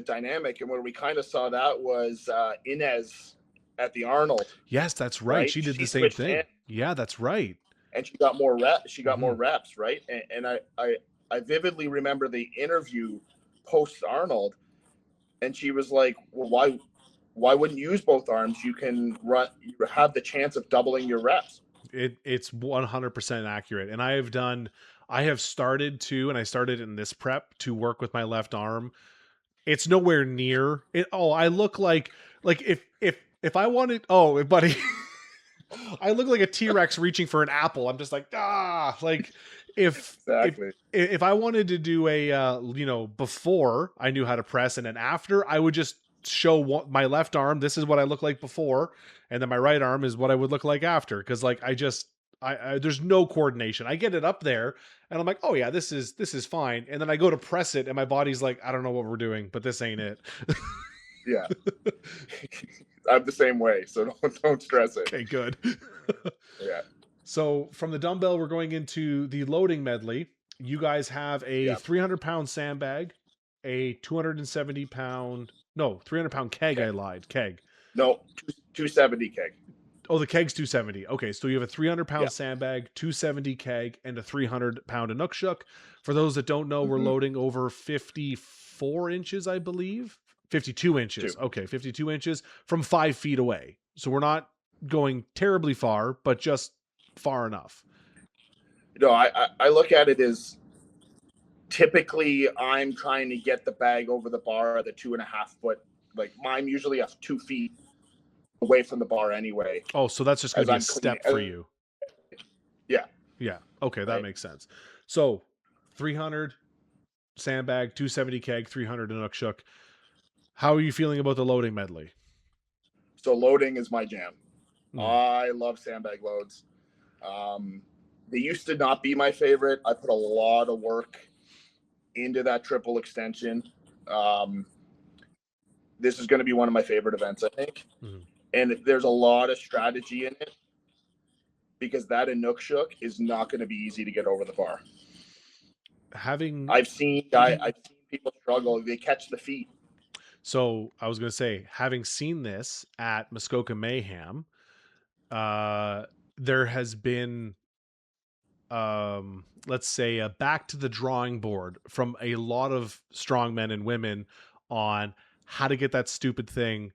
Speaker 2: dynamic. And where we kind of saw that was Inez at the Arnold,
Speaker 1: Yes, that's right.
Speaker 2: right?
Speaker 1: She did the
Speaker 2: She
Speaker 1: same
Speaker 2: switched hands
Speaker 1: thing. Yeah, that's right.
Speaker 2: and she got more reps. She got more
Speaker 1: Mhm.
Speaker 2: reps, right? And I vividly remember the interview post Arnold, and she was like, "Well, why wouldn't you use both arms? You can run. You have the chance of doubling your reps."
Speaker 1: It's 100% accurate. And I have started to, and I started in this prep to work with my left arm. It's nowhere near it. Oh, I look like if I wanted, oh, buddy, I look like a T-Rex reaching for an apple. I'm just like, like if if
Speaker 2: Exactly.
Speaker 1: if I wanted to do a you know, before I knew how to press and then after, I would just show what my left arm, this is what I look like before, and then my right arm is what I would look like after, cuz like I there's no coordination. I get it up there and I'm like, "Oh yeah, this is fine." And then I go to press it and my body's like, "I don't know what we're doing, but this ain't it."
Speaker 2: Yeah, I'm the same way. So don't stress it.
Speaker 1: Okay, good.
Speaker 2: Yeah.
Speaker 1: So from the dumbbell, we're going into the loading medley. You guys have a
Speaker 2: Yeah.
Speaker 1: 300-pound sandbag, a 270-pound, no, 300-pound keg. I
Speaker 2: Okay.
Speaker 1: lied. Keg.
Speaker 2: No, 270 keg.
Speaker 1: Oh, the keg's 270. Okay, so you have a 300-pound
Speaker 2: Yeah.
Speaker 1: sandbag, 270 keg, and a 300-pound Inukshuk. For those that don't know, we're
Speaker 2: Mm-hmm.
Speaker 1: loading over 54 inches, I believe. 52
Speaker 2: Two.
Speaker 1: inches. Okay, 52 inches from 5 feet away. So we're not going terribly far, but just far enough.
Speaker 2: No, I look at it as typically I'm trying to get the bag over the bar at the 2.5 foot. Like mine usually have 2 feet away from the bar anyway.
Speaker 1: Oh, so that's just going
Speaker 2: As
Speaker 1: to be a
Speaker 2: I'm cleaning.
Speaker 1: step for you.
Speaker 2: Yeah.
Speaker 1: Yeah. Okay, that
Speaker 2: Right.
Speaker 1: makes sense. So 300 sandbag, 270 keg, 300 Inukshuk. How are you feeling about the loading medley?
Speaker 2: So loading is my jam.
Speaker 1: Mm.
Speaker 2: I love sandbag loads. Um, they used to not be my favorite. I put a lot of work into that triple extension. Um, this is going to be one of my favorite events, I think.
Speaker 1: Mhm.
Speaker 2: And there's a lot of strategy in it because that Inukshuk is not going to be easy to get over the bar.
Speaker 1: Having
Speaker 2: I've seen people struggle. They catch the feet.
Speaker 1: So I was going to say, having seen this at Muskoka Mayhem, uh, there has been, let's say, a back to the drawing board from a lot of strong men and women on how to get that stupid thing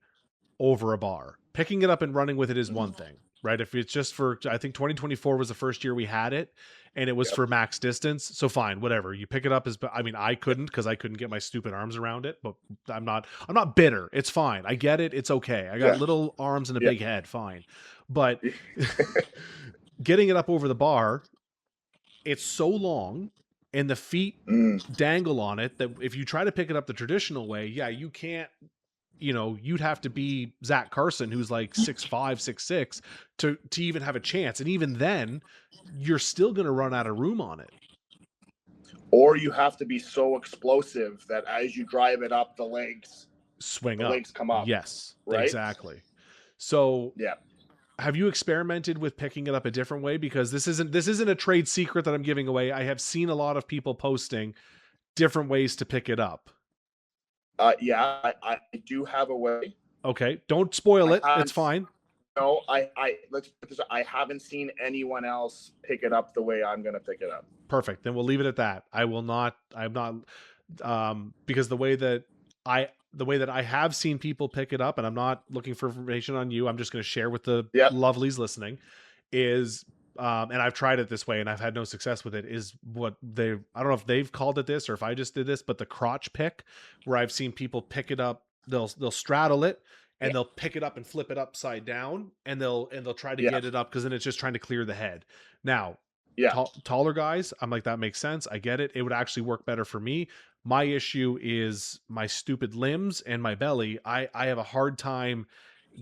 Speaker 1: over a bar. Picking it up and running with it is one
Speaker 2: Mm-hmm.
Speaker 1: thing, right? If it's just for, I think 2024 was the first year we had it and it was
Speaker 2: Yep.
Speaker 1: for max distance. So fine, whatever. You pick it up as, I mean, I couldn't because I couldn't get my stupid arms around it, but I'm not bitter. It's fine. I get it. It's okay. I got
Speaker 2: Yeah.
Speaker 1: little arms and a
Speaker 2: Yeah.
Speaker 1: big head. Fine. But getting it up over the bar, it's so long and the feet
Speaker 2: Mm.
Speaker 1: dangle on it that if you try to pick it up the traditional way, yeah, you can't, you know, you'd have to be Zach Carson, who's like 6'5", 6'6", to even have a chance. And even then, you're still going to run out of room on it.
Speaker 2: Or you have to be so explosive that as you drive it up, the legs come up.
Speaker 1: Yes,
Speaker 2: right?
Speaker 1: exactly. So
Speaker 2: Yeah.
Speaker 1: have you experimented with picking it up a different way? Because this isn't a trade secret that I'm giving away. I have seen a lot of people posting different ways to pick it up.
Speaker 2: Yeah, I do have a way.
Speaker 1: Okay, don't spoil
Speaker 2: I
Speaker 1: it. It's
Speaker 2: haven't.
Speaker 1: fine.
Speaker 2: No, let's put this. I haven't seen anyone else pick it up the way I'm going to pick it up.
Speaker 1: Perfect. Then we'll leave it at that. I will not. I'm not. Because the way that I have seen people pick it up, and I'm not looking for information on you, I'm just going to share with the
Speaker 2: Yep.
Speaker 1: lovelies listening, is and I've tried it this way and I've had no success with it, is what they, I don't know if they've called it this or if I just did this, but the crotch pick, where I've seen people pick it up, they'll straddle it
Speaker 2: Yeah.
Speaker 1: and they'll pick it up and flip it upside down, and they'll try to
Speaker 2: Yeah.
Speaker 1: get it up, because then it's just trying to clear the head. Now,
Speaker 2: Yeah.
Speaker 1: taller guys, I'm like, that makes sense. I get it. It would actually work better for me. My issue is my stupid limbs and my belly. I have a hard time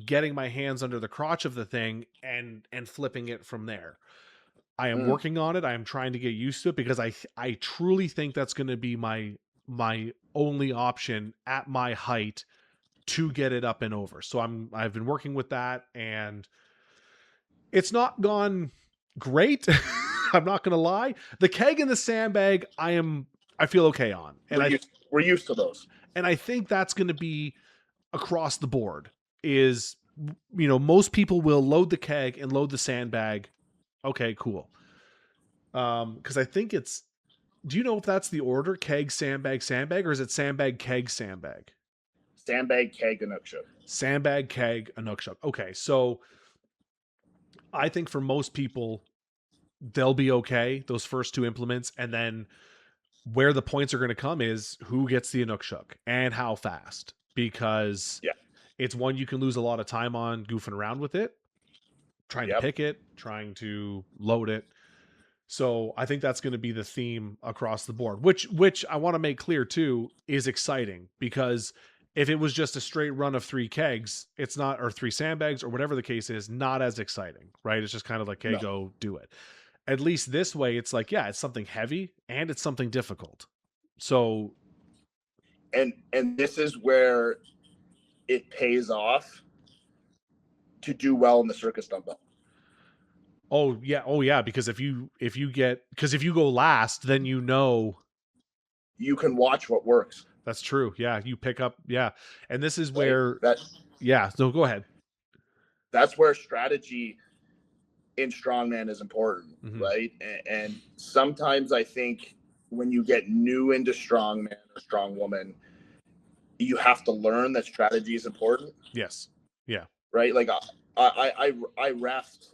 Speaker 1: getting my hands under the crotch of the thing and flipping it from there. I am
Speaker 2: Mm.
Speaker 1: working on it. I am trying to get used to it, because I truly think that's going to be my only option at my height to get it up and over. So I've been working with that, and it's not gone great. I'm not going to lie. The keg and the sandbag, I feel okay on. And
Speaker 2: We're used to those.
Speaker 1: I think that's going to be across the board. Is, most people will load the keg and load the sandbag. Okay, cool. Cuz I think it's, do you know if that's the order? Keg, sandbag, sandbag, or is it sandbag, keg, sandbag?
Speaker 2: Sandbag, keg, and Nookshook.
Speaker 1: Sandbag, keg, Inukshuk. Okay, so I think for most people they'll be okay, those first two implements, and then where the points are going to come is who gets the Inukshuk and how fast, because
Speaker 2: Yeah.
Speaker 1: it's one you can lose a lot of time on goofing around with it, trying to
Speaker 2: Yep.
Speaker 1: pick it, trying to load it. So I think that's going to be the theme across the board, which I want to make clear too is exciting, because if it was just a straight run of three kegs, it's not, or three sandbags or whatever the case is, not as exciting, right? It's just kind of like, hey,
Speaker 2: No.
Speaker 1: go do it. At least this way, it's like, yeah, it's something heavy and it's something difficult. So,
Speaker 2: And this is where it pays off to do well in the circus dumbbell.
Speaker 1: oh yeah, because if you go last, then
Speaker 2: You can watch what works.
Speaker 1: that's true. Yeah, you pick up, yeah, and this is
Speaker 2: Right?
Speaker 1: where, yeah. So go ahead.
Speaker 2: That's where strategy in strongman is important,
Speaker 1: Mhm.
Speaker 2: right? And sometimes I think when you get new into strongman or strong woman, you have to learn that strategy is important,
Speaker 1: Yes. Yeah.
Speaker 2: right? Like I refed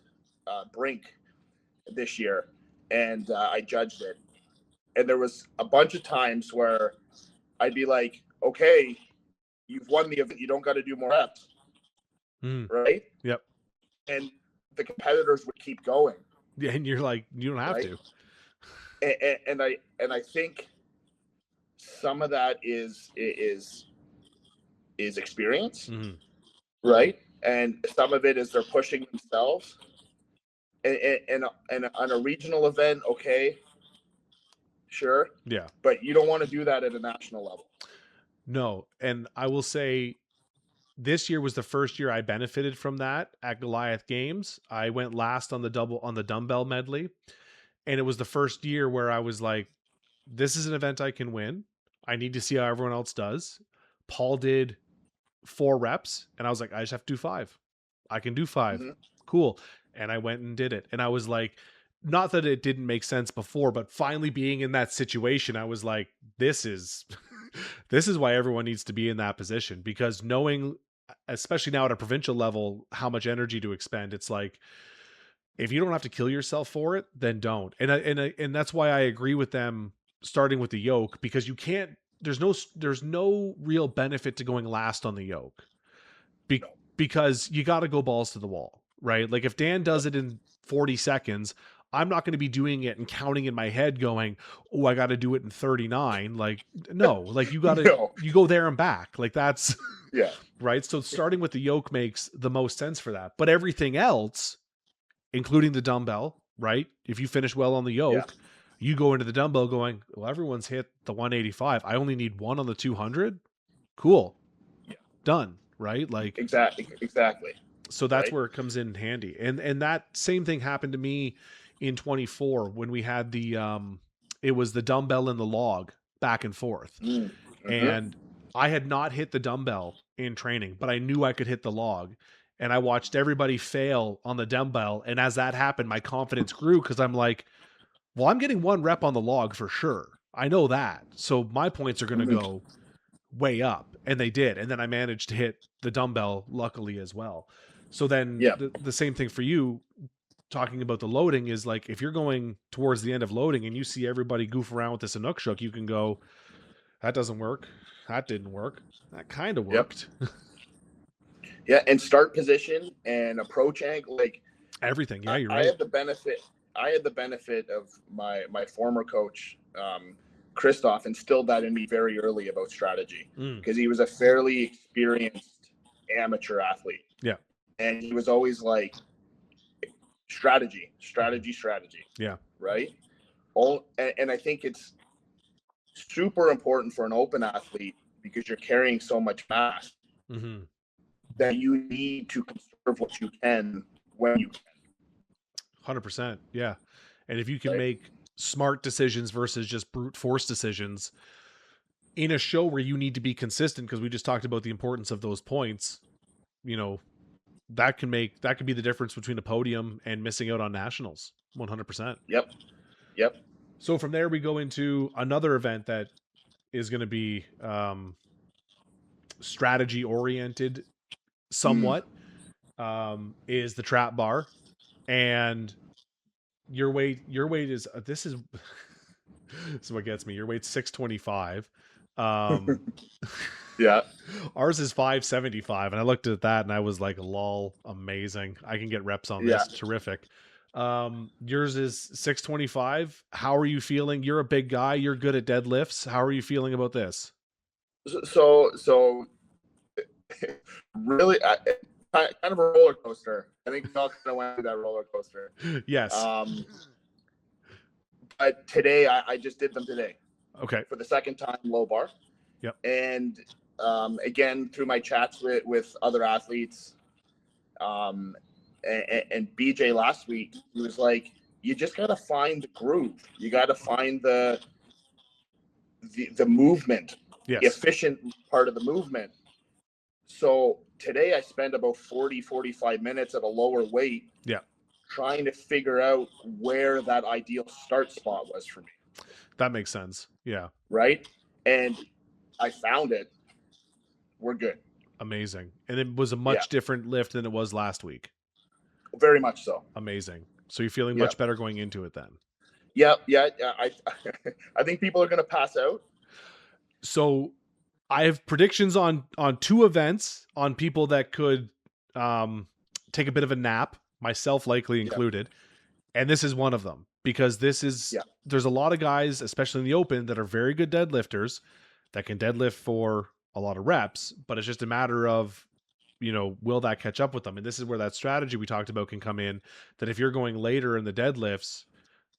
Speaker 2: Brink this year, and I judged it, and there was a bunch of times where I'd be like, okay, you've won the event, you don't got to do more reps,
Speaker 1: Mm.
Speaker 2: right?
Speaker 1: Yep.
Speaker 2: And the competitors would keep going,
Speaker 1: Yeah, and you're like, you don't have
Speaker 2: right?
Speaker 1: to.
Speaker 2: And I think some of that is experience,
Speaker 1: Mhm.
Speaker 2: right? And some of it is they're pushing themselves. And on a regional event, okay, sure,
Speaker 1: Yeah.
Speaker 2: but you don't want to do that at a national level.
Speaker 1: No, and I will say this year was the first year I benefited from that at Goliath Games. I went last on the dumbbell medley, and it was the first year where I was like, this is an event I can win. I need to see how everyone else does. Paul did 4 reps, and I was like, I just have to do 5. I can do 5.
Speaker 2: Mm-hmm.
Speaker 1: Cool. And I went and did it. And I was like, not that it didn't make sense before, but finally being in that situation, I was like, this is this is why everyone needs to be in that position, because knowing, especially now at a provincial level, how much energy to expend, it's like, if you don't have to kill yourself for it, then don't. And that's why I agree with them starting with the yoke, because you can't, there's no real benefit to going last on the yoke.
Speaker 2: No.
Speaker 1: Because you got to go balls to the wall, right? Like if Dan
Speaker 2: Yep.
Speaker 1: does it in 40 seconds, I'm not going to be doing it and counting in my head going, oh, I got to do it in 39. Like, no, like
Speaker 2: No.
Speaker 1: you go there and back. Like that's
Speaker 2: Yeah.
Speaker 1: right. So starting with the yoke makes the most sense for that. But everything else, including the dumbbell, right? If you finish well on the
Speaker 2: Yeah.
Speaker 1: yoke, you go into the dumbbell going, well, everyone's hit the 185. I only need one on the 200. Cool.
Speaker 2: Yeah.
Speaker 1: Done. Right. Like,
Speaker 2: Exactly.
Speaker 1: so that's
Speaker 2: Right.
Speaker 1: where it comes in handy. And that same thing happened to me in 24 when we had it was the dumbbell and the log back and forth.
Speaker 2: Mm-hmm.
Speaker 1: And I had not hit the dumbbell in training, but I knew I could hit the log. And I watched everybody fail on the dumbbell. And as that happened, my confidence grew, because I'm like, well, I'm getting 1 rep on the log for sure. I know that. So my points are going to
Speaker 2: Mhm.
Speaker 1: go way up, and they did. And then I managed to hit the dumbbell luckily as well. So then
Speaker 2: Yeah.
Speaker 1: the same thing for you, talking about the loading, is like if you're going towards the end of loading and you see everybody goof around with this Inukshuk, you can go, that doesn't work. That didn't work. That kind of
Speaker 2: Yep.
Speaker 1: worked.
Speaker 2: Yeah. And start position and approach angle. Like
Speaker 1: Everything. Yeah, you're
Speaker 2: I
Speaker 1: right.
Speaker 2: had the benefit. I had the benefit of my former coach, Christoph, instilled that in me very early about strategy
Speaker 1: Mm,
Speaker 2: because he was a fairly experienced amateur athlete,
Speaker 1: yeah.
Speaker 2: and he was always like, strategy,
Speaker 1: Mhm.
Speaker 2: strategy, strategy,
Speaker 1: Yeah.
Speaker 2: right? And I think it's super important for an open athlete because you're carrying so much mass
Speaker 1: Hmm.
Speaker 2: that you need to conserve what you can when you can,
Speaker 1: 100%. Yeah. And if you can
Speaker 2: right?
Speaker 1: make smart decisions versus just brute force decisions in a show where you need to be consistent, because we just talked about the importance of those points, you know, that could be the difference between a podium and missing out on nationals. 100%.
Speaker 2: Yep, yep.
Speaker 1: So from there we go into another event that is going to be strategy oriented
Speaker 2: Mm.
Speaker 1: somewhat, is the trap bar. And your weight is this is this is what gets me. Your weight's 625. Um
Speaker 2: Yeah,
Speaker 1: Ours is 575, and I looked at that and I was like, lol, amazing. I can get reps on
Speaker 2: yeah.
Speaker 1: this. Terrific. Yours is 625. How are you feeling? You're a big guy. You're good at deadlifts. How are you feeling about this?
Speaker 2: So really, kind of a roller coaster. I think we all kind of went through that roller coaster.
Speaker 1: Yes.
Speaker 2: Um, but today, I just did them today
Speaker 1: Okay.
Speaker 2: for the second time, low bar.
Speaker 1: Yep.
Speaker 2: And again, through my chats with other athletes, um, and BJ last week, he was like, you just got to find the groove. You got to find the movement, the
Speaker 1: Yes.
Speaker 2: efficient part of the movement. So today I spent about 40, 45 minutes at a lower weight
Speaker 1: Yeah.
Speaker 2: trying to figure out where that ideal start spot was for me.
Speaker 1: That makes sense. Yeah.
Speaker 2: Right. And I found it. We're good.
Speaker 1: Amazing. And it was a
Speaker 2: Yeah.
Speaker 1: much different lift than it was last week.
Speaker 2: Very much so.
Speaker 1: Amazing. So you're feeling
Speaker 2: Yeah.
Speaker 1: much better going into it then.
Speaker 2: Yeah. Yeah. I think people are going to pass out.
Speaker 1: So I have predictions on two events on people that could take a bit of a nap, myself likely
Speaker 2: Yeah.
Speaker 1: included, and this is one of them, because this is
Speaker 2: Yeah.
Speaker 1: there's a lot of guys, especially in the open, that are very good deadlifters that can deadlift for a lot of reps, but it's just a matter of, will that catch up with them? And this is where that strategy we talked about can come in, that if you're going later in the deadlifts,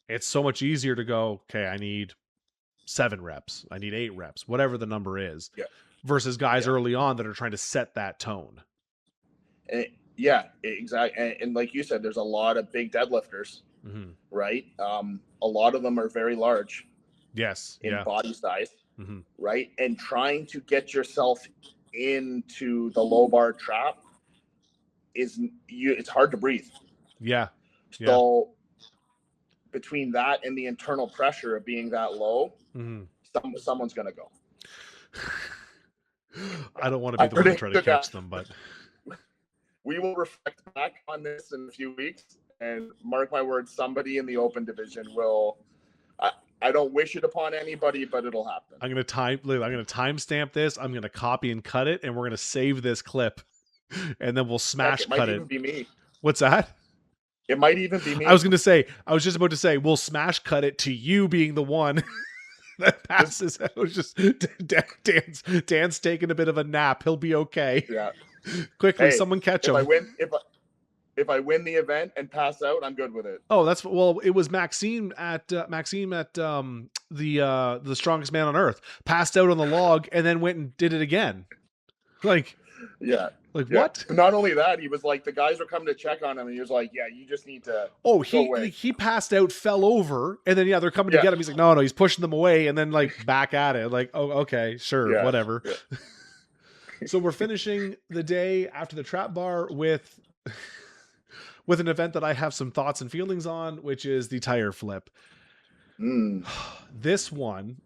Speaker 1: it's so much easier to go, okay, I need 7 reps, I need 8 reps, whatever the number is,
Speaker 2: Yeah.
Speaker 1: versus guys
Speaker 2: Yeah.
Speaker 1: early on that are trying to set that tone.
Speaker 2: And yeah, exactly. And like you said, there's a lot of big deadlifters,
Speaker 1: Mm-hmm.
Speaker 2: right? A lot of them are very large
Speaker 1: Yes.
Speaker 2: in
Speaker 1: Yeah.
Speaker 2: body size,
Speaker 1: Mm-hmm.
Speaker 2: right? And trying to get yourself into the low bar trap it's hard to breathe.
Speaker 1: Yeah. Yeah.
Speaker 2: So between that and the internal pressure of being that low,
Speaker 1: Mm-hmm.
Speaker 2: someone's going to go.
Speaker 1: I don't want to
Speaker 2: I
Speaker 1: be the one to try to
Speaker 2: predicted
Speaker 1: catch
Speaker 2: that.
Speaker 1: them, but
Speaker 2: We will reflect back on this in a few weeks, and mark my words, somebody in the open division will. I don't wish it upon anybody, but it'll happen.
Speaker 1: I'm gonna timestamp this. I'm gonna copy and cut it, and we're gonna save this clip, and then we'll
Speaker 2: Heck,
Speaker 1: smash
Speaker 2: it might
Speaker 1: cut it.
Speaker 2: even be me.
Speaker 1: What's that?
Speaker 2: It might even be me.
Speaker 1: I was just about to say, we'll smash cut it to you being the one that passes out. Just Dan's taking a bit of a nap. He'll be okay.
Speaker 2: Yeah.
Speaker 1: Quickly,
Speaker 2: Hey,
Speaker 1: someone catch him.
Speaker 2: If I win the event and pass out, I'm good with it.
Speaker 1: Oh, it was Maxime at the strongest man on earth, passed out on the log and then went and did it again. Like
Speaker 2: Yeah.
Speaker 1: what?
Speaker 2: Not only that, he was like, the guys were coming to check on him, and he was like, "Yeah, you just need to."
Speaker 1: Oh,
Speaker 2: go away.
Speaker 1: he passed out, fell over, and then they're coming to get him. He's like, no, he's pushing them away, and then like back at it. Like, oh, okay, sure, whatever.
Speaker 2: Yeah.
Speaker 1: So we're finishing the day after the trap bar with an event that I have some thoughts and feelings on, which is the tire flip.
Speaker 2: Mm.
Speaker 1: This one,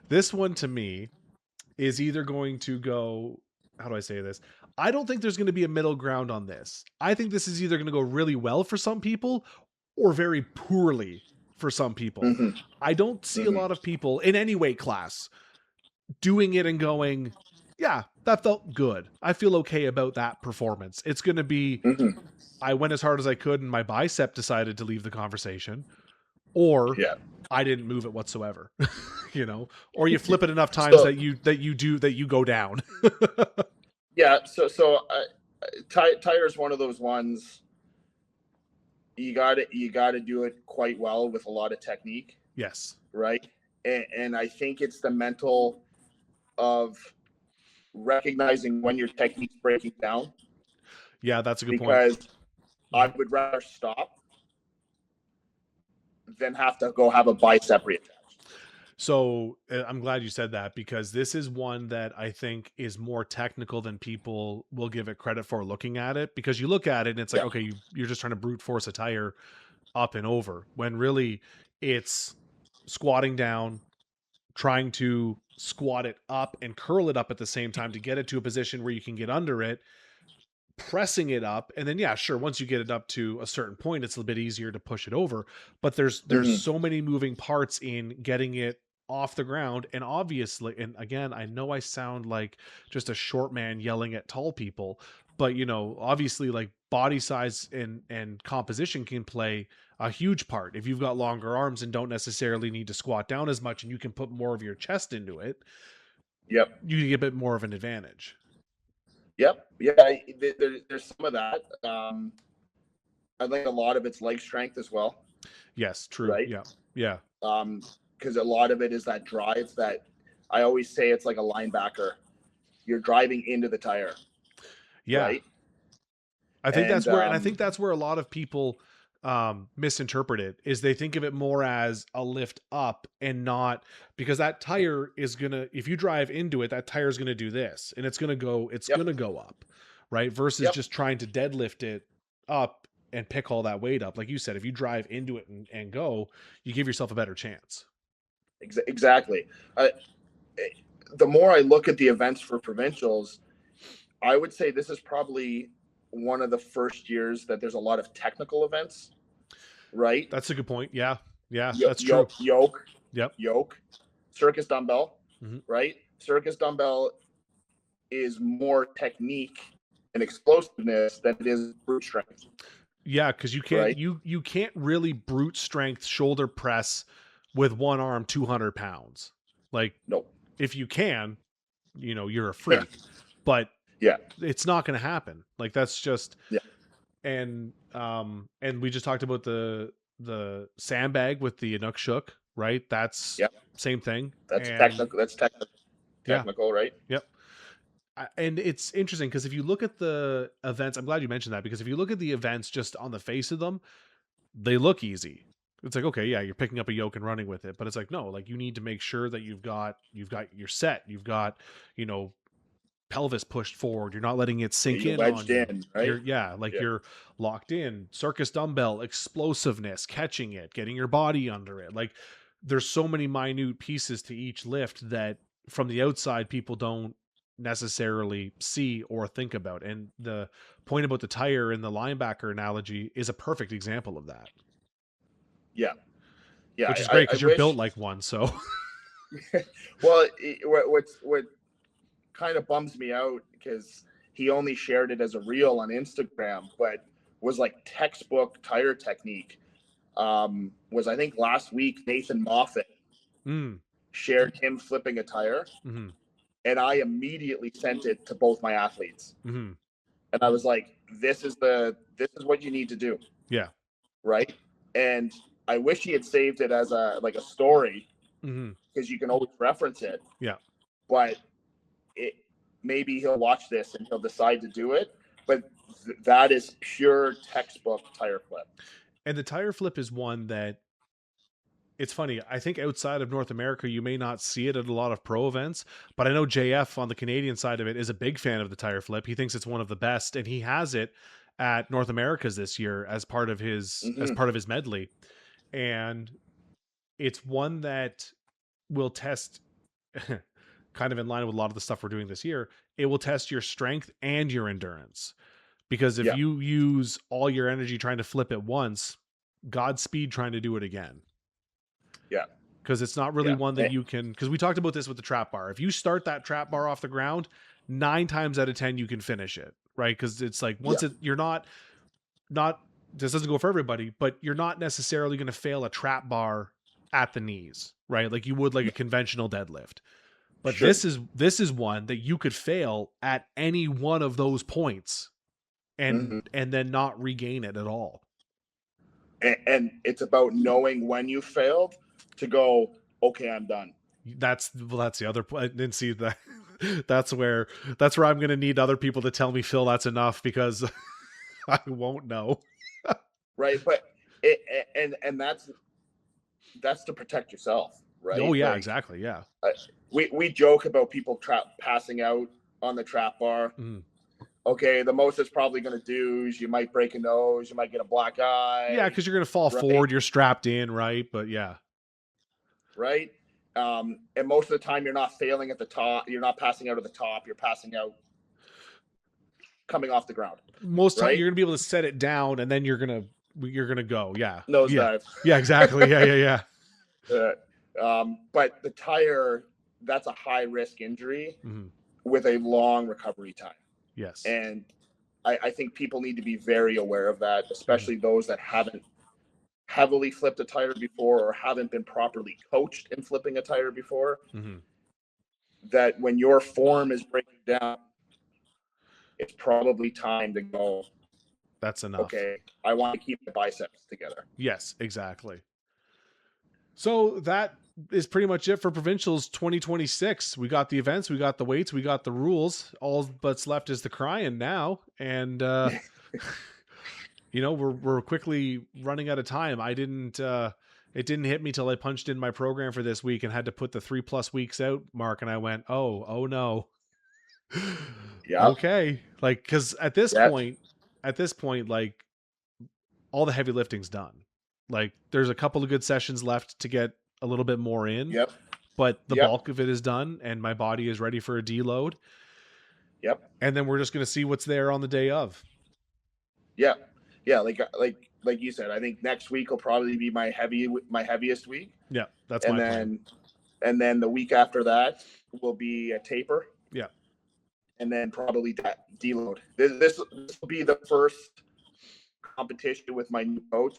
Speaker 1: this one to me is either going to go, how do I say this? I don't think there's going to be a middle ground on this. I think this is either going to go really well for some people or very poorly for some people.
Speaker 2: Hmm.
Speaker 1: I don't see a
Speaker 2: Hmm.
Speaker 1: lot of people in any weight class doing it and going, yeah, that felt good. I feel okay about that performance. It's going to be,
Speaker 2: Hmm.
Speaker 1: I went as hard as I could and my bicep decided to leave the conversation, or
Speaker 2: Yeah.
Speaker 1: I didn't move it whatsoever. You know, or you flip it enough times
Speaker 2: So
Speaker 1: that you go down.
Speaker 2: yeah, tire is one of those ones you got to do it quite well with a lot of technique,
Speaker 1: Yes.
Speaker 2: right? And I think it's the mental of recognizing when your technique's breaking down,
Speaker 1: Yeah, that's a good point.
Speaker 2: because I
Speaker 1: Mhm.
Speaker 2: would rather stop than have to go have a bicep reattached.
Speaker 1: So I'm glad you said that because this is one that I think is more technical than people will give it credit for looking at it. Because you look at it and it's like,
Speaker 2: Yeah.
Speaker 1: okay, you're just trying to brute force a tire up and over when really it's squatting down, trying to squat it up and curl it up at the same time to get it to a position where you can get under it, pressing it up, and then yeah, sure, once you get it up to a certain point it's a bit easier to push it over, but there's
Speaker 2: Hmm.
Speaker 1: so many moving parts in getting it off the ground. And obviously, and again, I know I sound like just a short man yelling at tall people, but obviously, like, body size and composition can play a huge part. If you've got longer arms and don't necessarily need to squat down as much and you can put more of your chest into it,
Speaker 2: Yep.
Speaker 1: you get a bit more of an advantage.
Speaker 2: Yep. Yeah. There's some of that. I think a lot of it's leg strength as well,
Speaker 1: Yes, true.
Speaker 2: right?
Speaker 1: Yeah. Yeah.
Speaker 2: Because a lot of it is that drive that I always say it's like a linebacker. You're driving into the tire,
Speaker 1: Yeah.
Speaker 2: right?
Speaker 1: I think
Speaker 2: And
Speaker 1: that's where a lot of people misinterpret it, is they think of it more as a lift up and not, because that tire is gonna, if you drive into it, that tire is gonna do this and it's
Speaker 2: yep,
Speaker 1: gonna go up, right? Versus
Speaker 2: yep,
Speaker 1: just trying to deadlift it up and pick all that weight up. Like you said, if you drive into it and go, you give yourself a better chance.
Speaker 2: exactly. The more I look at the events for provincials, I would say this is probably one of the first years that there's a lot of technical events, right?
Speaker 1: That's a good point. Yeah. Yeah, that's true.
Speaker 2: Yoke, yoke,
Speaker 1: Yep.
Speaker 2: yoke, circus dumbbell,
Speaker 1: Hmm.
Speaker 2: right? Circus dumbbell is more technique and explosiveness than it is brute strength,
Speaker 1: Yeah, because
Speaker 2: right?
Speaker 1: you can't really brute strength shoulder press with one arm 200 pounds. Like,
Speaker 2: No.
Speaker 1: if you can, you're a freak, but
Speaker 2: Yeah.
Speaker 1: it's not going to happen. Like, that's just,
Speaker 2: Yeah.
Speaker 1: and we just talked about the sandbag with the Inukshuk, right? That's
Speaker 2: Yeah.
Speaker 1: same thing.
Speaker 2: That's
Speaker 1: And
Speaker 2: technical. That's technical.
Speaker 1: yeah,
Speaker 2: Technical, right?
Speaker 1: yep. And it's interesting because if you look at the events, I'm glad you mentioned that, because if you look at the events just on the face of them, they look easy. It's like, okay, yeah, you're picking up a yoke and running with it, but it's like, no, like, you need to make sure that you've got your set, you've got, you know, pelvis pushed forward, you're not letting it
Speaker 2: Yeah,
Speaker 1: sink
Speaker 2: you're
Speaker 1: in on
Speaker 2: wedged
Speaker 1: you.
Speaker 2: in, right?
Speaker 1: Like,
Speaker 2: Yeah.
Speaker 1: you're locked in. Circus dumbbell, explosiveness, catching it, getting your body under it. Like, there's so many minute pieces to each lift that from the outside people don't necessarily see or think about. And the point about the tire and the linebacker analogy is a perfect example of that,
Speaker 2: Yeah. Yeah.
Speaker 1: which is great
Speaker 2: I
Speaker 1: because you're built
Speaker 2: wish.
Speaker 1: like one. So
Speaker 2: Well, what kind of bums me out, because he only shared it as a reel on Instagram, but was like textbook tire technique. Was I think last week Nathan Moffat
Speaker 1: mm,
Speaker 2: shared him flipping a tire,
Speaker 1: hmm,
Speaker 2: and I immediately sent it to both my athletes,
Speaker 1: hmm,
Speaker 2: and I was like, "This is what you need to do."
Speaker 1: yeah,
Speaker 2: Right. And I wish he had saved it as a story,
Speaker 1: hmm,
Speaker 2: because you can always reference it,
Speaker 1: yeah.
Speaker 2: but it maybe he'll watch this and he'll decide to do it. But that is pure textbook tire flip.
Speaker 1: And the tire flip is one that, it's funny. I think outside of North America, you may not see it at a lot of pro events, but I know JF on the Canadian side of it is a big fan of the tire flip. He thinks it's one of the best, and he has it at North America's this year as part of his
Speaker 2: Mm-hmm.
Speaker 1: medley. and it's one that will test kind of in line with a lot of the stuff we're doing this year. It will test your strength and your endurance, because if
Speaker 2: Yeah.
Speaker 1: you use all your energy trying to flip it once, Godspeed trying to do it again.
Speaker 2: Yeah.
Speaker 1: Because it's not really
Speaker 2: Yeah.
Speaker 1: one that you can, because we talked about this with the trap bar. If you start that trap bar off the ground, 9 times out of 10 you can finish it, right? Because it's like
Speaker 2: Yeah.
Speaker 1: you're not this doesn't go for everybody, but you're not necessarily going to fail a trap bar at the knees, right? Like you would like a conventional deadlift. But
Speaker 2: Sure.
Speaker 1: this is one that you could fail at any one of those points
Speaker 2: Hmm.
Speaker 1: and then not regain it at all.
Speaker 2: And it's about knowing when you failed to go, okay, I'm done.
Speaker 1: That's the other point. I didn't see that. that's where I'm going to need other people to tell me, Phil, that's enough, because I won't know.
Speaker 2: Right. But and that's to protect yourself,
Speaker 1: Oh
Speaker 2: right?
Speaker 1: yeah,
Speaker 2: Like,
Speaker 1: exactly. Yeah.
Speaker 2: uh, we joke about people passing out on the trap bar.
Speaker 1: Mm.
Speaker 2: Okay, the most it's probably going to do is you might break a nose, you might get a black
Speaker 1: Yeah,
Speaker 2: eye,
Speaker 1: because you're going to fall
Speaker 2: right?
Speaker 1: forward. You're strapped in, right? But yeah,
Speaker 2: Right. And most of the time, you're not failing at the top. You're not passing out at the top. You're passing out coming off the ground,
Speaker 1: most time
Speaker 2: right?
Speaker 1: you're going to be able to set it down, and then you're gonna go. Yeah, yeah,
Speaker 2: Nosedive.
Speaker 1: yeah. Exactly. Yeah, yeah, yeah.
Speaker 2: But the tire, that's a high risk injury
Speaker 1: Mhm.
Speaker 2: with a long recovery time.
Speaker 1: Yes.
Speaker 2: And I think people need to be very aware of that,
Speaker 1: Mhm.
Speaker 2: especially those that haven't heavily flipped a tire before or haven't been properly coached in flipping a tire before.
Speaker 1: Mhm.
Speaker 2: That when your form is breaking down, it's probably time to go,
Speaker 1: That's enough.
Speaker 2: okay, I want to keep the biceps together.
Speaker 1: Yes, exactly. So that is pretty much it for Provincials 2026. We got the events, we got the weights, we got the rules. All that's left is the crying now. And we're quickly running out of time. I didn't it didn't hit me till I punched in my program for this week and had to put the 3+ weeks out mark, and I went, oh no.
Speaker 2: Yep.
Speaker 1: Okay. Like, because
Speaker 2: Yep.
Speaker 1: at this point, like, all the heavy lifting's done. Like, there's a couple of good sessions left to get a little bit more in,
Speaker 2: Yep.
Speaker 1: but the
Speaker 2: Yep.
Speaker 1: bulk of it is done, and my body is ready for a deload.
Speaker 2: Yep.
Speaker 1: And then we're just going to see what's there on the day of.
Speaker 2: Yeah. Yeah. Like you said, I think next week will probably be my heaviest week.
Speaker 1: Yeah, that's
Speaker 2: And
Speaker 1: my plan.
Speaker 2: then the week after that will be a taper.
Speaker 1: Yeah.
Speaker 2: And then probably deload. This will be the first competition with my new coach.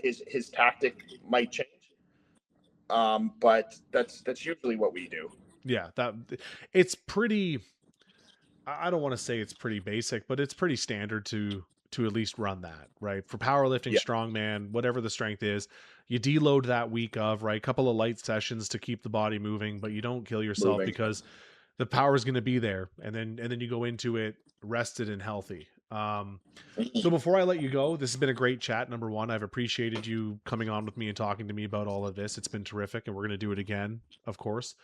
Speaker 2: His tactic might change. But that's usually what we do.
Speaker 1: Yeah, that it's pretty, I don't want to say it's pretty basic, but it's pretty standard to at least run that, right? For powerlifting,
Speaker 2: Yeah.
Speaker 1: strongman, whatever the strength is, you deload that week of, right? Couple of light sessions to keep the body moving, but you don't kill yourself,
Speaker 2: Moving.
Speaker 1: because the power is going to be there, and then you go into it rested and healthy. So before I let you go, this has been a great chat. Number one, I've appreciated you coming on with me and talking to me about all of this. It's been terrific, and we're going to do it again, of course.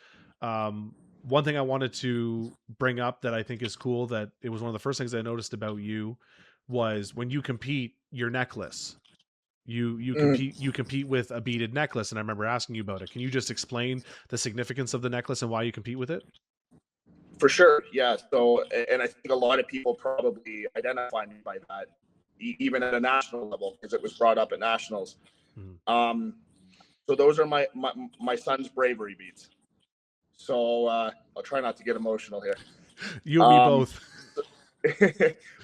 Speaker 1: One thing I wanted to bring up that I think is cool, that it was one of the first things I noticed about you, was when you compete, your necklace. You compete with a beaded necklace, and I remember asking you about it. Can you just explain the significance of the necklace and why you compete with it?
Speaker 2: For sure. Yeah. So, and I think a lot of people probably identify me by that, even at a national level, because it was brought up at nationals.
Speaker 1: Mhm.
Speaker 2: So those are my son's bravery beads. So I'll try not to get emotional here.
Speaker 1: You and me
Speaker 2: Um,
Speaker 1: both.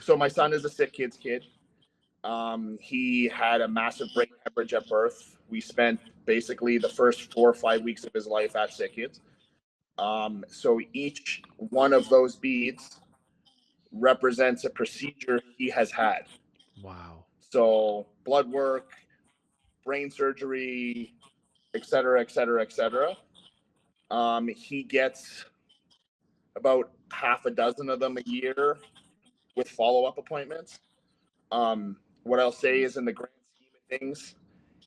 Speaker 2: so my son is a sick kid's kid. He had a massive brain hemorrhage at birth. We spent basically the first 4 or 5 weeks of his life at sick kids. So each one of those beads represents a procedure he has had.
Speaker 1: Wow.
Speaker 2: So blood work, brain surgery, et cetera, et cetera, et cetera. He gets about half a dozen of them a year with follow-up appointments. What I'll say is, in the grand scheme of things,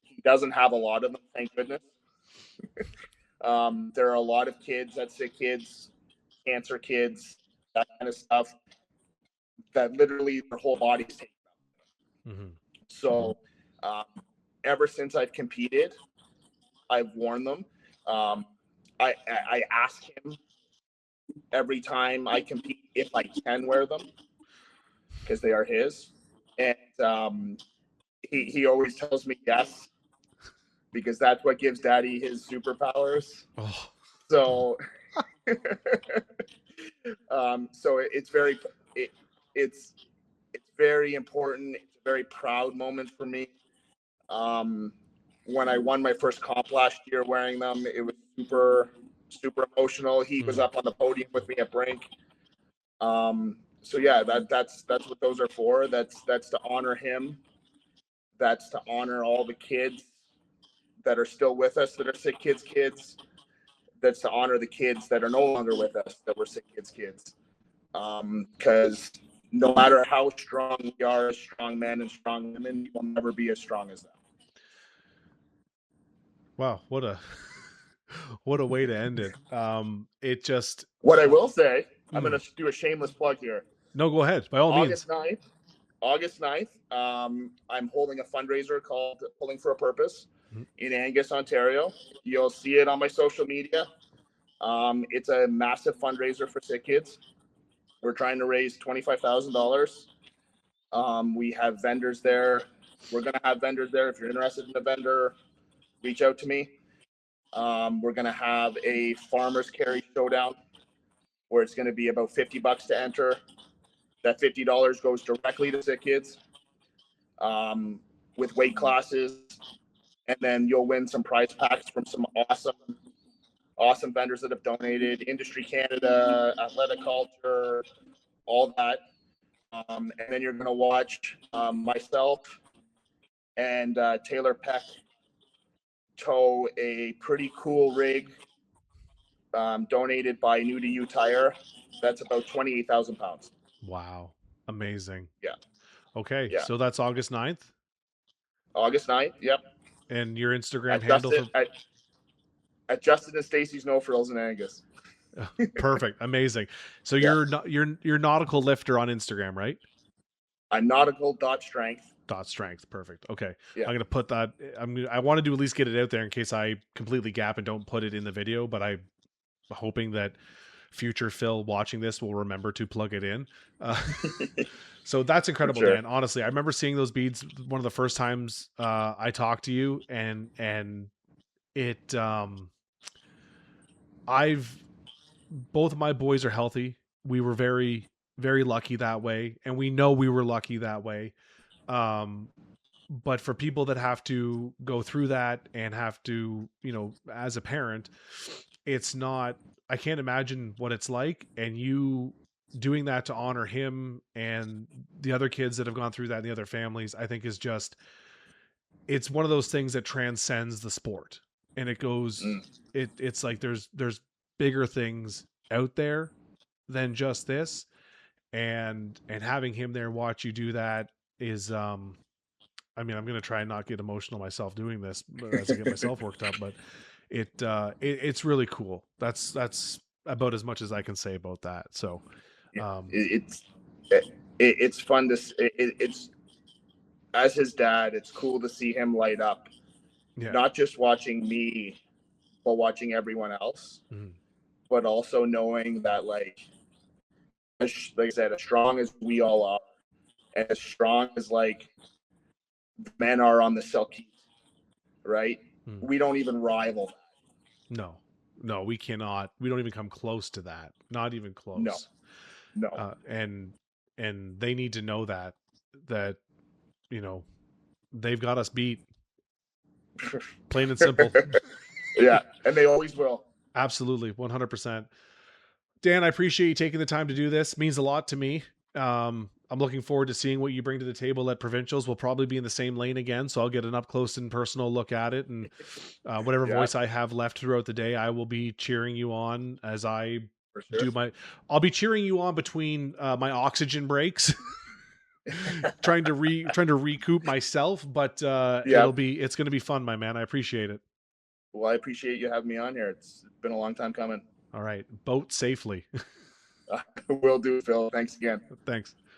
Speaker 2: he doesn't have a lot of them, thank goodness. There are a lot of kids, that sick kids, cancer kids, that kind of stuff, that literally their whole body's taken up.
Speaker 1: Mm-hmm.
Speaker 2: So, um, ever since I've competed, I've worn them. I ask him every time I compete if I can wear them because they are his, and he always tells me yes because that's what gives Daddy his superpowers.
Speaker 1: Oh,
Speaker 2: So, so it's very it's very important. It's a very proud moment for me. When I won my first comp last year wearing them, it was super emotional. He was up on the podium with me at Brink. So yeah, that's what those are for. That's to honor him. That's to honor all the kids that are still with us, that are Sick Kids kids. That's to honor the kids that are no longer with us, that were Sick Kids kids. Because no matter how strong we are as strong men and strong women, we'll never be as strong as them.
Speaker 1: wow, what a way to end it. It just
Speaker 2: What I will say, I'm going to do a shameless plug here.
Speaker 1: No, go ahead by all means.
Speaker 2: August 9th, I'm holding a fundraiser called Pulling for a Purpose in Angus, Ontario. You'll see it on my social media. It's a massive fundraiser for Sick Kids. We're trying to raise $25,000. We have vendors there. We're going to have vendors there. If you're interested in a vendor, reach out to me. We're going to have a farmer's carry showdown where it's going to be about $50 to enter. That $50 goes directly to Sick Kids with weight classes. And then you'll win some prize packs from some awesome vendors that have donated. Industry Canada, Athletic Culture, all that. And then you're going to watch myself and Taylor Peck tow a pretty cool rig donated by New to You Tire. That's about 28,000 pounds.
Speaker 1: Wow. Amazing.
Speaker 2: Yeah.
Speaker 1: Okay.
Speaker 2: Yeah.
Speaker 1: So that's August 9th?
Speaker 2: August 9th. Yep.
Speaker 1: And your Instagram handle
Speaker 2: at Justin and Stacy's No Frills in Angus.
Speaker 1: Perfect. Amazing. So you're nautical lifter on Instagram, right?
Speaker 2: Nautical.strength.
Speaker 1: .strength. Perfect. Okay.
Speaker 2: Yeah.
Speaker 1: I'm going to put that. I wanted to at least get it out there in case I completely gap and don't put it in the video, but I'm hoping that future Phil watching this will remember to plug it in. So that's incredible, sure. Dan. Honestly, I remember seeing those beads one of the first times I talked to you, and it both of my boys are healthy. We were very, very lucky that way, and we know we were lucky that way. But for people that have to go through that and have to, as a parent, it's not, I can't imagine what it's like. And you doing that to honor him and the other kids that have gone through that and the other families, I think is just, it's one of those things that transcends the sport. And it goes, it's like there's bigger things out there than just this. And having him there watch you do that is, I mean, I'm going to try and not get emotional myself doing this as I get myself worked up, but it's really cool. That's about as much as I can say about that. So,
Speaker 2: it's fun to, it's, as his dad, it's cool to see him light up, not just watching me, but watching everyone else, but also knowing that, like I said, as strong as we all are, and as strong as like the men are on the Selkie, right? We don't even rival that.
Speaker 1: No, we cannot. We don't even come close to that. Not even close.
Speaker 2: No.
Speaker 1: And they need to know that they've got us beat. Plain and simple.
Speaker 2: Yeah, and they always will.
Speaker 1: Absolutely, 100%. Dan, I appreciate you taking the time to do this. It means a lot to me. I'm looking forward to seeing what you bring to the table at Provincials. We'll probably be in the same lane again, so I'll get an up close and personal look at it. And whatever voice I have left throughout the day, I will be cheering you on as I do my. I'll be cheering you on between my oxygen breaks, trying to recoup myself. But it's going to be fun, my man. I appreciate it.
Speaker 2: Well, I appreciate you having me on here. It's been a long time coming.
Speaker 1: All right, boat safely.
Speaker 2: Will do, Phil. Thanks again.
Speaker 1: Thanks.